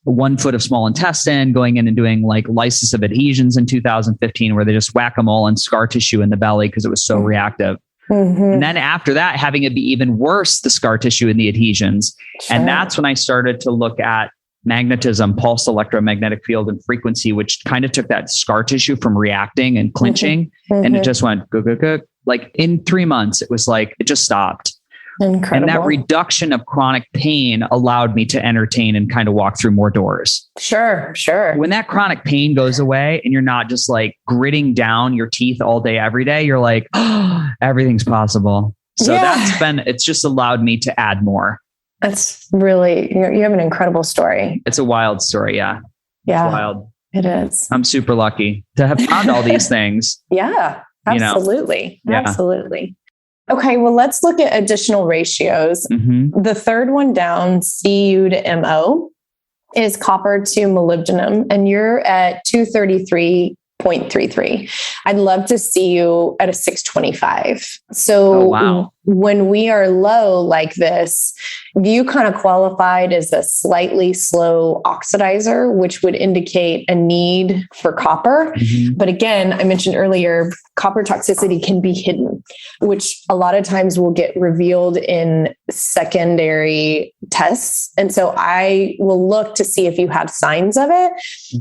1 foot of small intestine, going in and doing like lysis of adhesions in 2015, where they just whack them all in scar tissue in the belly because it was so reactive. And then after that, having it be even worse, the scar tissue and the adhesions. Sure. And that's when I started to look at magnetism, pulsed electromagnetic field and frequency, which kind of took that scar tissue from reacting and clinching. And it just went go, go, go. Like in 3 months, it was like, it just stopped. Incredible. And that reduction of chronic pain allowed me to entertain and kind of walk through more doors. Sure. When that chronic pain goes away and you're not just like gritting down your teeth all day, every day, you're like, oh, everything's possible. So it's just allowed me to add more. That's really, you have an incredible story. It's a wild story. Yeah. Yeah. It's wild. It is. I'm super lucky to have found all these things. Yeah, absolutely. Yeah. Absolutely. Okay. Well, let's look at additional ratios. The third one down, Cu to Mo, is copper to molybdenum, and you're at 233.33. I'd love to see you at a 625. So when we are low like this, you kind of qualified as a slightly slow oxidizer, which would indicate a need for copper. But again, I mentioned earlier, copper toxicity can be hidden, which a lot of times will get revealed in secondary tests. And so I will look to see if you have signs of it.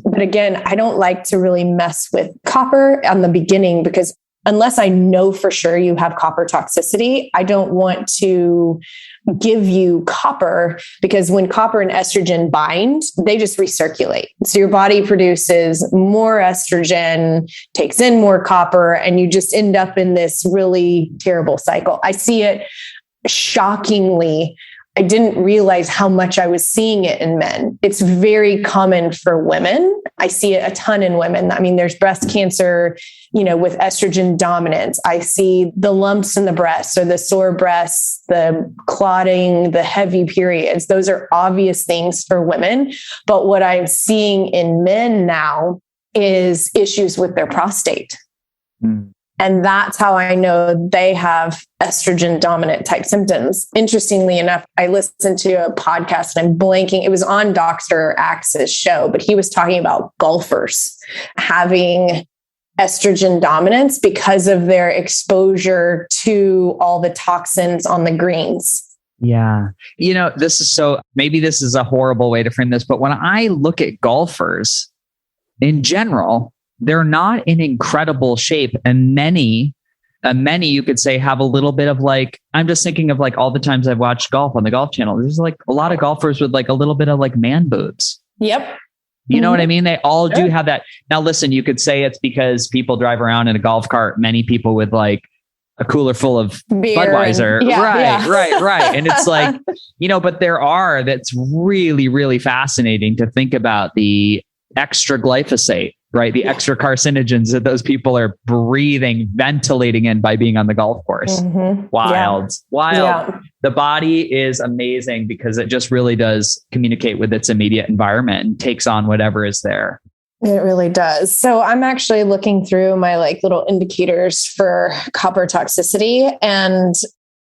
But again, I don't like to really mess with copper on the beginning because unless I know for sure you have copper toxicity, I don't want to give you copper, because when copper and estrogen bind, they just recirculate. So your body produces more estrogen, takes in more copper, and you just end up in this really terrible cycle. I see it shockingly. I didn't realize how much I was seeing it in men. It's very common for women. I see it a ton in women. I mean, there's breast cancer, with estrogen dominance. I see the lumps in the breasts, or the sore breasts, the clotting, the heavy periods. Those are obvious things for women. But what I'm seeing in men now is issues with their prostate. Mm. And that's how I know they have estrogen dominant type symptoms. Interestingly enough, I listened to a podcast and I'm blanking. It was on Dr. Axe's show, but he was talking about golfers having estrogen dominance because of their exposure to all the toxins on the greens. Yeah. Maybe this is a horrible way to frame this, but when I look at golfers in general, they're not in incredible shape. And many you could say have a little bit of I'm just thinking of all the times I've watched golf on the Golf Channel. There's a lot of golfers with a little bit of man boobs. Yep. You know what I mean? They all do have that. Now, listen, you could say it's because people drive around in a golf cart, many people with a cooler full of beer Budweiser. Right. And it's but that's really, really fascinating to think about the extra glyphosate, right? The extra carcinogens that those people are breathing, ventilating in by being on the golf course. Mm-hmm. Wild. Yeah. The body is amazing because it just really does communicate with its immediate environment and takes on whatever is there. It really does. So I'm actually looking through my little indicators for copper toxicity, and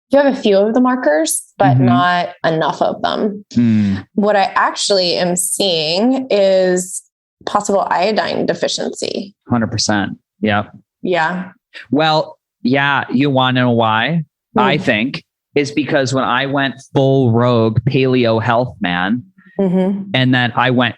you have a few of the markers, but not enough of them. Mm. What I actually am seeing is possible iodine deficiency. 100%. Yeah. Yeah. Well, yeah. You want to know why? I think is because when I went full rogue paleo health man, and then I went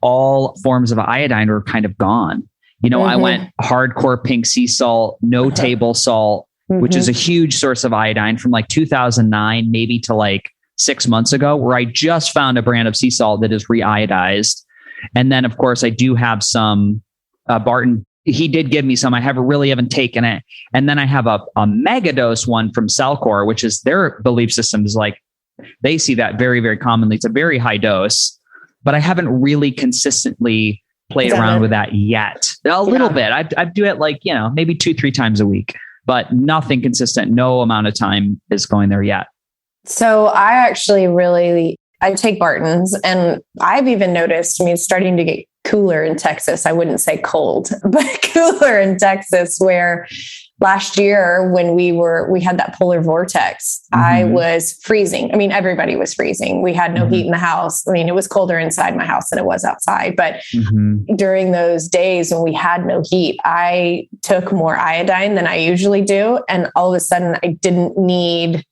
all forms of iodine were kind of gone. I went hardcore pink sea salt, no table salt, which is a huge source of iodine from 2009, maybe to 6 months ago, where I just found a brand of sea salt that is re-iodized. And then, of course, I do have some Barton. He did give me some. I haven't taken it. And then I have a mega dose one from Cellcore, which is their belief system is they see that very, very commonly. It's a very high dose, but I haven't really consistently played around with that yet. A little bit. I do it maybe 2-3 times a week, but nothing consistent. No amount of time is going there yet. So I actually I take Barton's, and I've even noticed, it's starting to get cooler in Texas. I wouldn't say cold, but cooler in Texas, where last year when we had that polar vortex, I was freezing. Everybody was freezing. We had no heat in the house. It was colder inside my house than it was outside. But during those days when we had no heat, I took more iodine than I usually do. And all of a sudden I didn't need,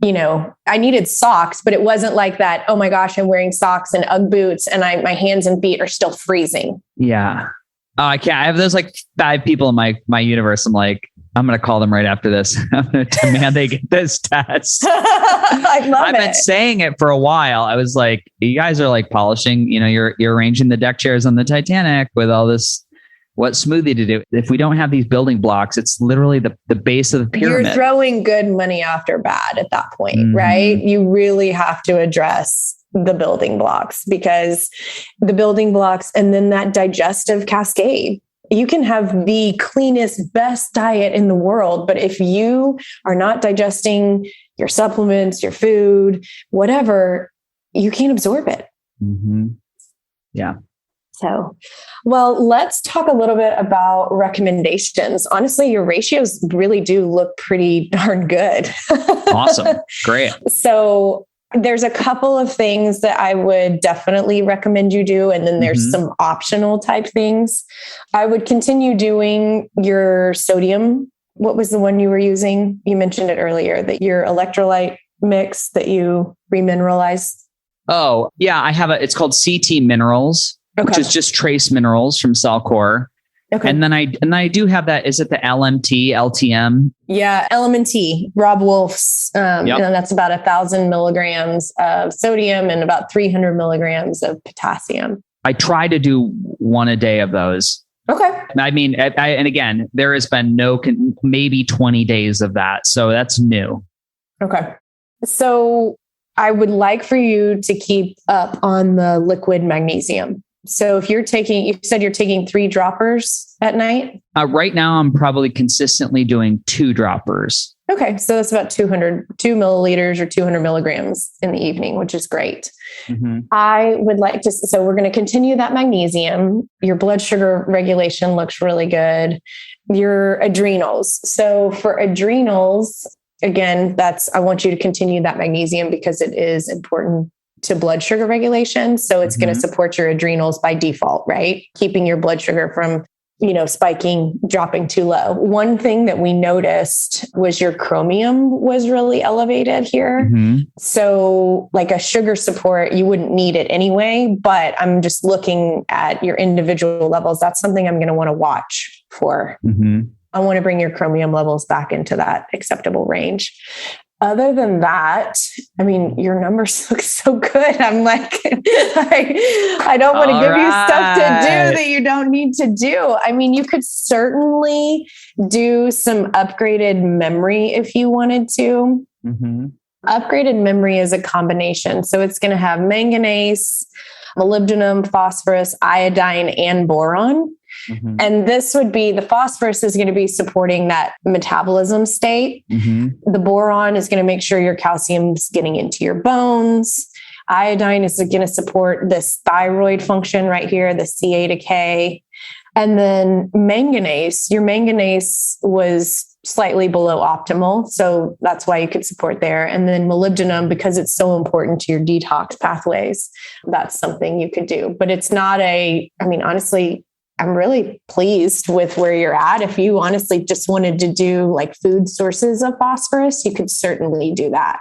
I needed socks, but it wasn't like that. Oh my gosh, I'm wearing socks and Ugg boots and my hands and feet are still freezing. Yeah. Oh, I can't. I have those 5 people in my universe. I'm I'm going to call them right after this. I'm going to demand they get this test. I've been saying it for a while. I was you guys are polishing, you're arranging the deck chairs on the Titanic with all this, what smoothie to do. If we don't have these building blocks, it's literally the base of the pyramid. You're throwing good money after bad at that point, right? You really have to address the building blocks, because the building blocks and then that digestive cascade. You can have the cleanest, best diet in the world, but if you are not digesting your supplements, your food, whatever, you can't absorb it. Yeah. So, well, let's talk a little bit about recommendations. Honestly, your ratios really do look pretty darn good. Awesome. Great. So there's a couple of things that I would definitely recommend you do. And then there's some optional type things. I would continue doing your sodium. What was the one you were using? You mentioned it earlier, that your electrolyte mix that you remineralize. Oh, yeah. I have it's called CT Minerals, which is just trace minerals from Cellcore. Okay. And then I do have that. Is it the LMT, LTM? Yeah, LMT, Rob Wolf's. And that's about 1,000 milligrams of sodium and about 300 milligrams of potassium. I try to do one a day of those. Okay. I mean, and again, there has been maybe 20 days of that. So that's new. Okay. So I would like for you to keep up on the liquid magnesium. So if you said you're taking 3 droppers at night? Right now, I'm probably consistently doing 2 droppers. Okay. So that's about 2 milliliters or 200 milligrams in the evening, which is great. Mm-hmm. I would like to, so we're going to continue that magnesium. Your blood sugar regulation looks really good. Your adrenals. So for adrenals, again, I want you to continue that magnesium because it is important to blood sugar regulation. So it's going to support your adrenals by default, right? Keeping your blood sugar from, spiking, dropping too low. One thing that we noticed was your chromium was really elevated here. Mm-hmm. So like a sugar support, you wouldn't need it anyway, but I'm just looking at your individual levels. That's something I'm going to want to watch for. Mm-hmm. I want to bring your chromium levels back into that acceptable range. Other than that, I mean, your numbers look so good. I'm like, I don't want to give you stuff to do that you don't need to do. I mean, you could certainly do some upgraded memory if you wanted to. Mm-hmm. Upgraded memory is a combination. So it's going to have manganese, molybdenum, phosphorus, iodine, and boron. Mm-hmm. And this would be, the phosphorus is going to be supporting that metabolism state. Mm-hmm. The boron is going to make sure your calcium's getting into your bones. Iodine is going to support this thyroid function right here, the CA to K. And then manganese, your manganese was slightly below optimal. So that's why you could support there. And then molybdenum, because it's so important to your detox pathways, that's something you could do. But it's not honestly, I'm really pleased with where you're at. If you honestly just wanted to do like food sources of phosphorus, you could certainly do that.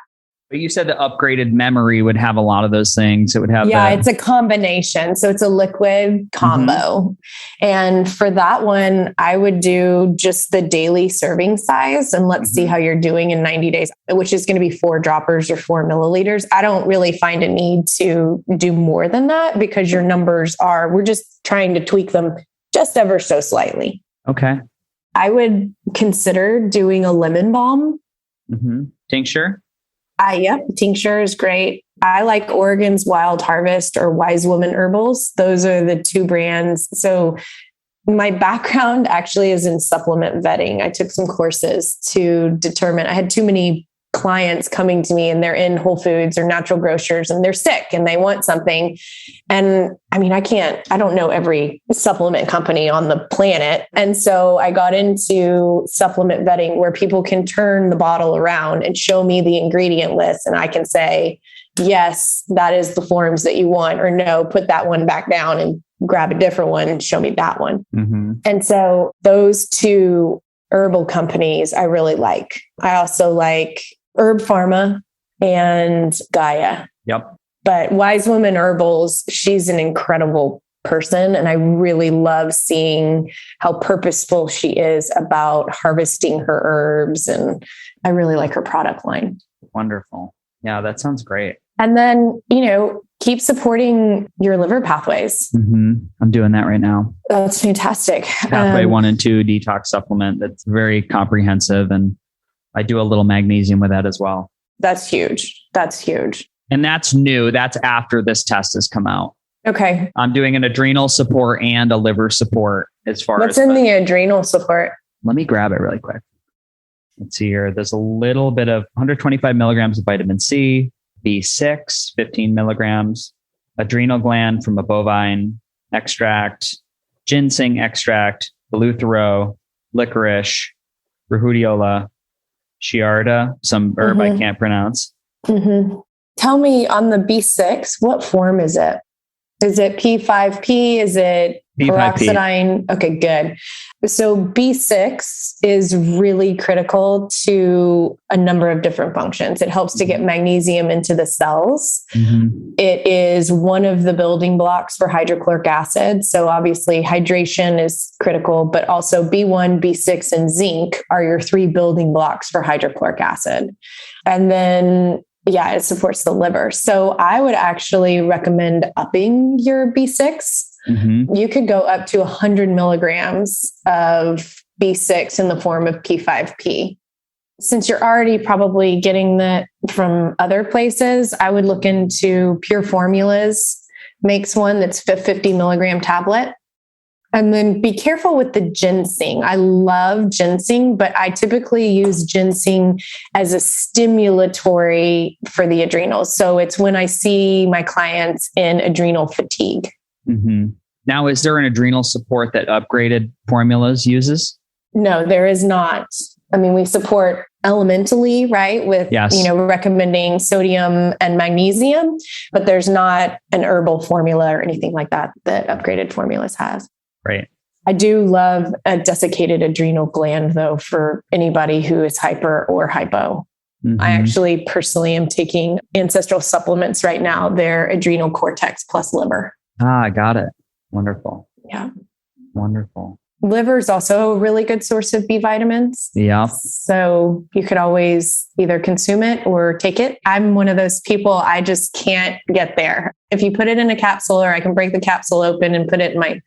But you said the upgraded memory would have a lot of those things. It would have it's a combination. So it's a liquid combo. Mm-hmm. And for that one, I would do just the daily serving size and let's see how you're doing in 90 days, which is going to be 4 droppers or 4 milliliters. I don't really find a need to do more than that because your numbers we're just trying to tweak them just ever so slightly. Okay. I would consider doing a lemon balm. Mm-hmm. Tincture? Yep. Tincture is great. I like Oregon's Wild Harvest or Wise Woman Herbals. Those are the 2 brands. So my background actually is in supplement vetting. I took some courses to determine, I had too many clients coming to me and they're in Whole Foods or natural grocers and they're sick and they want something. And I mean, I don't know every supplement company on the planet. And so I got into supplement vetting where people can turn the bottle around and show me the ingredient list. And I can say, yes, that is the forms that you want, or no, put that one back down and grab a different one and show me that one. Mm-hmm. And so those 2 herbal companies I really like. I also like Herb Pharma and Gaia. Yep. But Wise Woman Herbals, she's an incredible person. And I really love seeing how purposeful she is about harvesting her herbs. And I really like her product line. Wonderful. Yeah, that sounds great. And then, keep supporting your liver pathways. Mm-hmm. I'm doing that right now. That's fantastic. Pathway 1 and 2 detox supplement. That's very comprehensive. And I do a little magnesium with that as well. That's huge. That's huge. And that's new. That's after this test has come out. Okay. I'm doing an adrenal support and a liver support as far What's as... in the adrenal support? Let me grab it really quick. Let's see here. There's a little bit of 125 milligrams of vitamin C, B6, 15 milligrams, adrenal gland from a bovine extract, ginseng extract, eleuthero, licorice, rhodiola, Chiarda, some herb I can't pronounce. Mm-hmm. Tell me on the B6, what form is it? Is it P5P? Is it P5P. peroxidine? Okay, good. So B6 is really critical to a number of different functions. It helps to get magnesium into the cells. It is one of the building blocks for hydrochloric acid. So obviously hydration is critical, but also B1, B6, and zinc are your 3 building blocks for hydrochloric acid. And then it supports the liver. So I would actually recommend upping your B6. You could go up to 100 milligrams of B6 in the form of P5P. Since you're already probably getting that from other places, I would look into Pure Formulas, makes one that's a 50 milligram tablet. And then be careful with the ginseng. I love ginseng, but I typically use ginseng as a stimulatory for the adrenals. So it's when I see my clients in adrenal fatigue. Now, is there an adrenal support that Upgraded Formulas uses? No, there is not. I mean, we support elementally, right? With, recommending sodium and magnesium, but there's not an herbal formula or anything like that Upgraded Formulas has. Right. I do love a desiccated adrenal gland, though, for anybody who is hyper or hypo. I actually personally am taking ancestral supplements right now. They're adrenal cortex plus liver. I got it. Wonderful. Yeah. Wonderful. Liver is also a really good source of B vitamins. Yeah. So you could always either consume it or take it. I'm one of those people, I just can't get there. If you put it in a capsule, or I can break the capsule open and put it in my,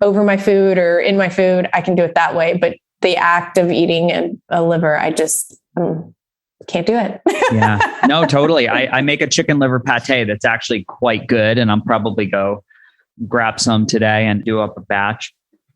over my food or in my food, I can do it that way. But the act of eating a liver, I just can't do it. Yeah, no, totally. I make a chicken liver pate that's actually quite good. And I'm probably go grab some today and do up a batch.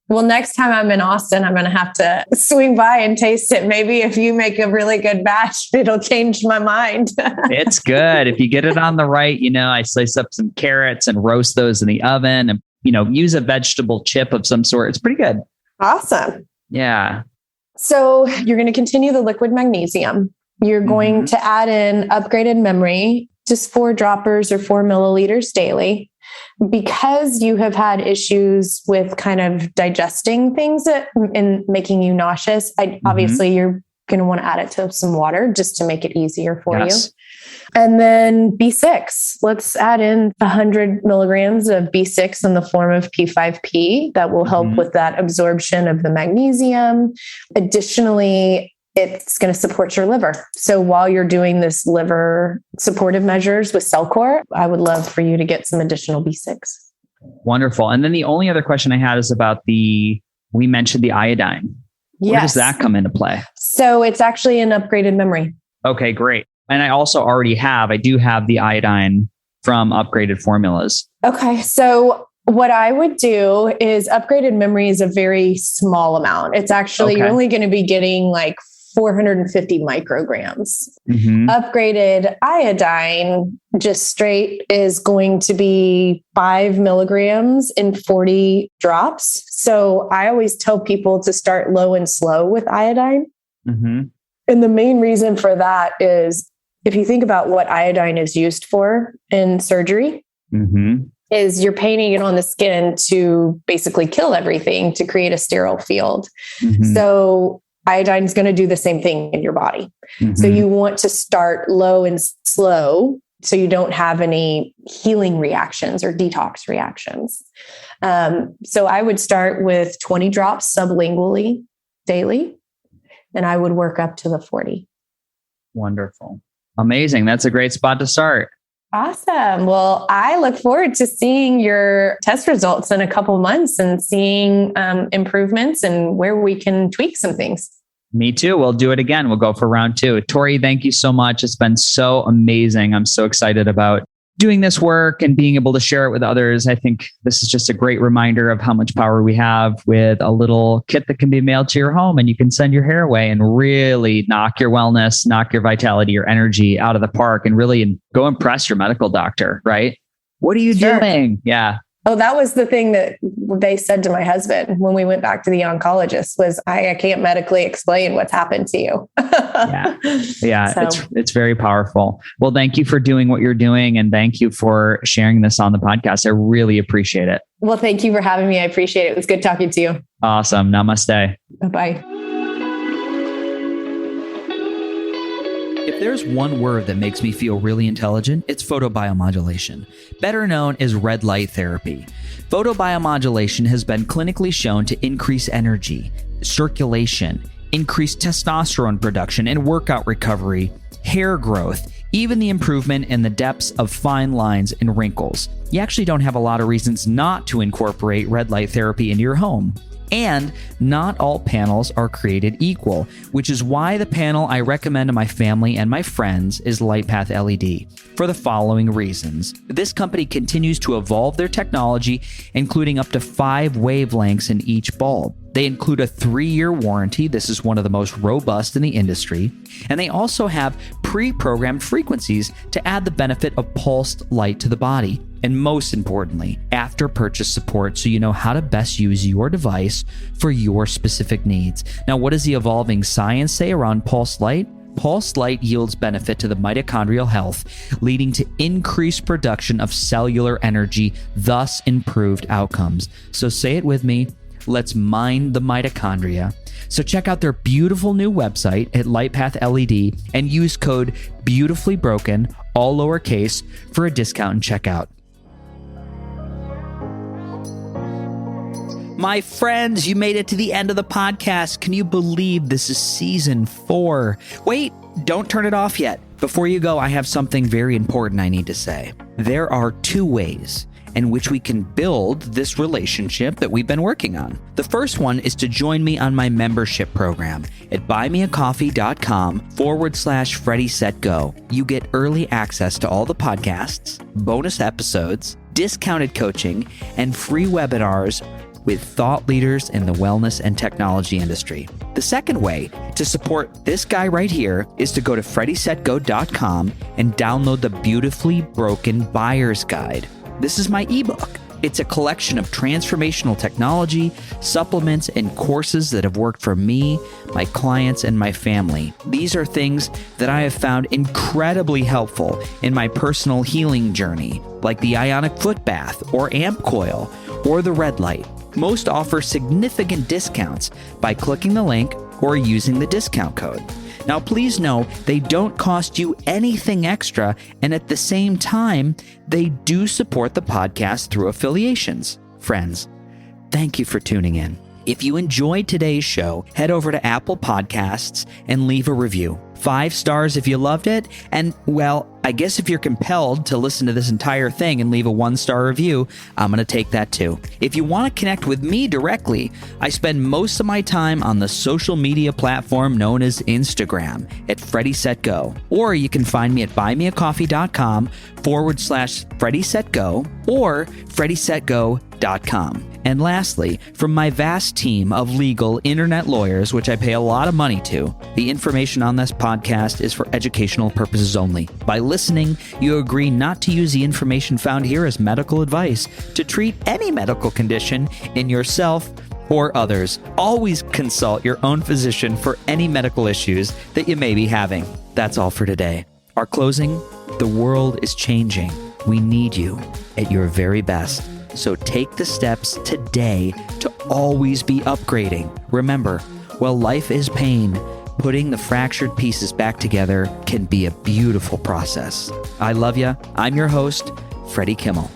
Well, next time I'm in Austin, I'm going to have to swing by and taste it. Maybe if you make a really good batch, it'll change my mind. It's good. If you get it on the right, I slice up some carrots and roast those in the oven and, use a vegetable chip of some sort. It's pretty good. Awesome. Yeah. So you're going to continue the liquid magnesium. You're going to add in Upgraded Memory, just 4 droppers or 4 milliliters daily. Because you have had issues with kind of digesting things and making you nauseous, obviously you're going to want to add it to some water just to make it easier for you. And then B6, let's add in 100 milligrams of B6 in the form of P5P. That will help with that absorption of the magnesium. Additionally, it's going to support your liver. So while you're doing this liver supportive measures with Cellcore, I would love for you to get some additional B6. Wonderful. And then the only other question I had is about we mentioned the iodine. Where does that come into play? So it's actually an Upgraded Memory. Okay, great. And I also I do have the iodine from Upgraded Formulas. Okay. So what I would do is Upgraded Memory is a very small amount. It's actually, you're only going to be getting like 450 micrograms. Upgraded iodine, just straight, is going to be 5 milligrams in 40 drops. So I always tell people to start low and slow with iodine. And the main reason for that is if you think about what iodine is used for in surgery, is you're painting it on the skin to basically kill everything to create a sterile field. So iodine is going to do the same thing in your body. So you want to start low and slow so you don't have any healing reactions or detox reactions. So I would start with 20 drops sublingually daily, and I would work up to the 40. Wonderful. Amazing. That's a great spot to start. Awesome. Well, I look forward to seeing your test results in a couple months and seeing improvements and where we can tweak some things. Me too. We'll do it again. We'll go for round 2. Tori, thank you so much. It's been so amazing. I'm so excited about doing this work and being able to share it with others. I think this is just a great reminder of how much power we have with a little kit that can be mailed to your home, and you can send your hair away and really knock your wellness, knock your vitality, your energy out of the park, and really go impress your medical doctor, right? What are you doing? Yeah. Oh, that was the thing that they said to my husband when we went back to the oncologist was, I can't medically explain what's happened to you. Yeah. It's very powerful. Well, thank you for doing what you're doing. And thank you for sharing this on the podcast. I really appreciate it. Well, thank you for having me. I appreciate it. It was good talking to you. Awesome. Namaste. Bye-bye. If there's one word that makes me feel really intelligent, it's photobiomodulation, better known as red light therapy. Photobiomodulation has been clinically shown to increase energy, circulation, increase testosterone production and workout recovery, hair growth, even the improvement in the depths of fine lines and wrinkles. You actually don't have a lot of reasons not to incorporate red light therapy into your home. And not all panels are created equal, which is why the panel I recommend to my family and my friends is LightPath LED, for the following reasons. This company continues to evolve their technology, including up to 5 wavelengths in each bulb. They include a 3-year warranty. This is one of the most robust in the industry. And they also have pre-programmed frequencies to add the benefit of pulsed light to the body. And most importantly, after purchase support so you know how to best use your device for your specific needs. Now, what does the evolving science say around pulsed light? Pulsed light yields benefit to the mitochondrial health, leading to increased production of cellular energy, thus improved outcomes. So say it with me. Let's mine the mitochondria. So check out their beautiful new website at LightPath LED and use code beautifullybroken, all lowercase, for a discount and checkout. My friends, you made it to the end of the podcast. Can you believe this is season 4? Wait, don't turn it off yet. Before you go, I have something very important I need to say. There are 2 ways in which we can build this relationship that we've been working on. The first one is to join me on my membership program at buymeacoffee.com/FreddieSetGo. You get early access to all the podcasts, bonus episodes, discounted coaching, and free webinars with thought leaders in the wellness and technology industry. The second way to support this guy right here is to go to FreddieSetGo.com and download the Beautifully Broken Buyer's Guide. This is my ebook. It's a collection of transformational technology, supplements, and courses that have worked for me, my clients, and my family. These are things that I have found incredibly helpful in my personal healing journey, like the ionic foot bath or amp coil or the red light. Most offer significant discounts by clicking the link or using the discount code. Now, please know they don't cost you anything extra, and at the same time, they do support the podcast through affiliations. Friends, thank you for tuning in. If you enjoyed today's show, head over to Apple Podcasts and leave a review. 5 stars if you loved it, and, well, I guess if you're compelled to listen to this entire thing and leave a 1-star review, I'm going to take that too. If you want to connect with me directly, I spend most of my time on the social media platform known as Instagram at FreddieSetGo. Or you can find me at buymeacoffee.com/FreddieSetGo or FreddieSetGo.com. And lastly, from my vast team of legal internet lawyers, which I pay a lot of money to, the information on this podcast is for educational purposes only. By listening, you agree not to use the information found here as medical advice to treat any medical condition in yourself or others. Always consult your own physician for any medical issues that you may be having. That's all for today. Our closing: the world is changing. We need you at your very best. So take the steps today to always be upgrading. Remember, while life is pain, putting the fractured pieces back together can be a beautiful process. I love you. I'm your host, Freddie Kimmel.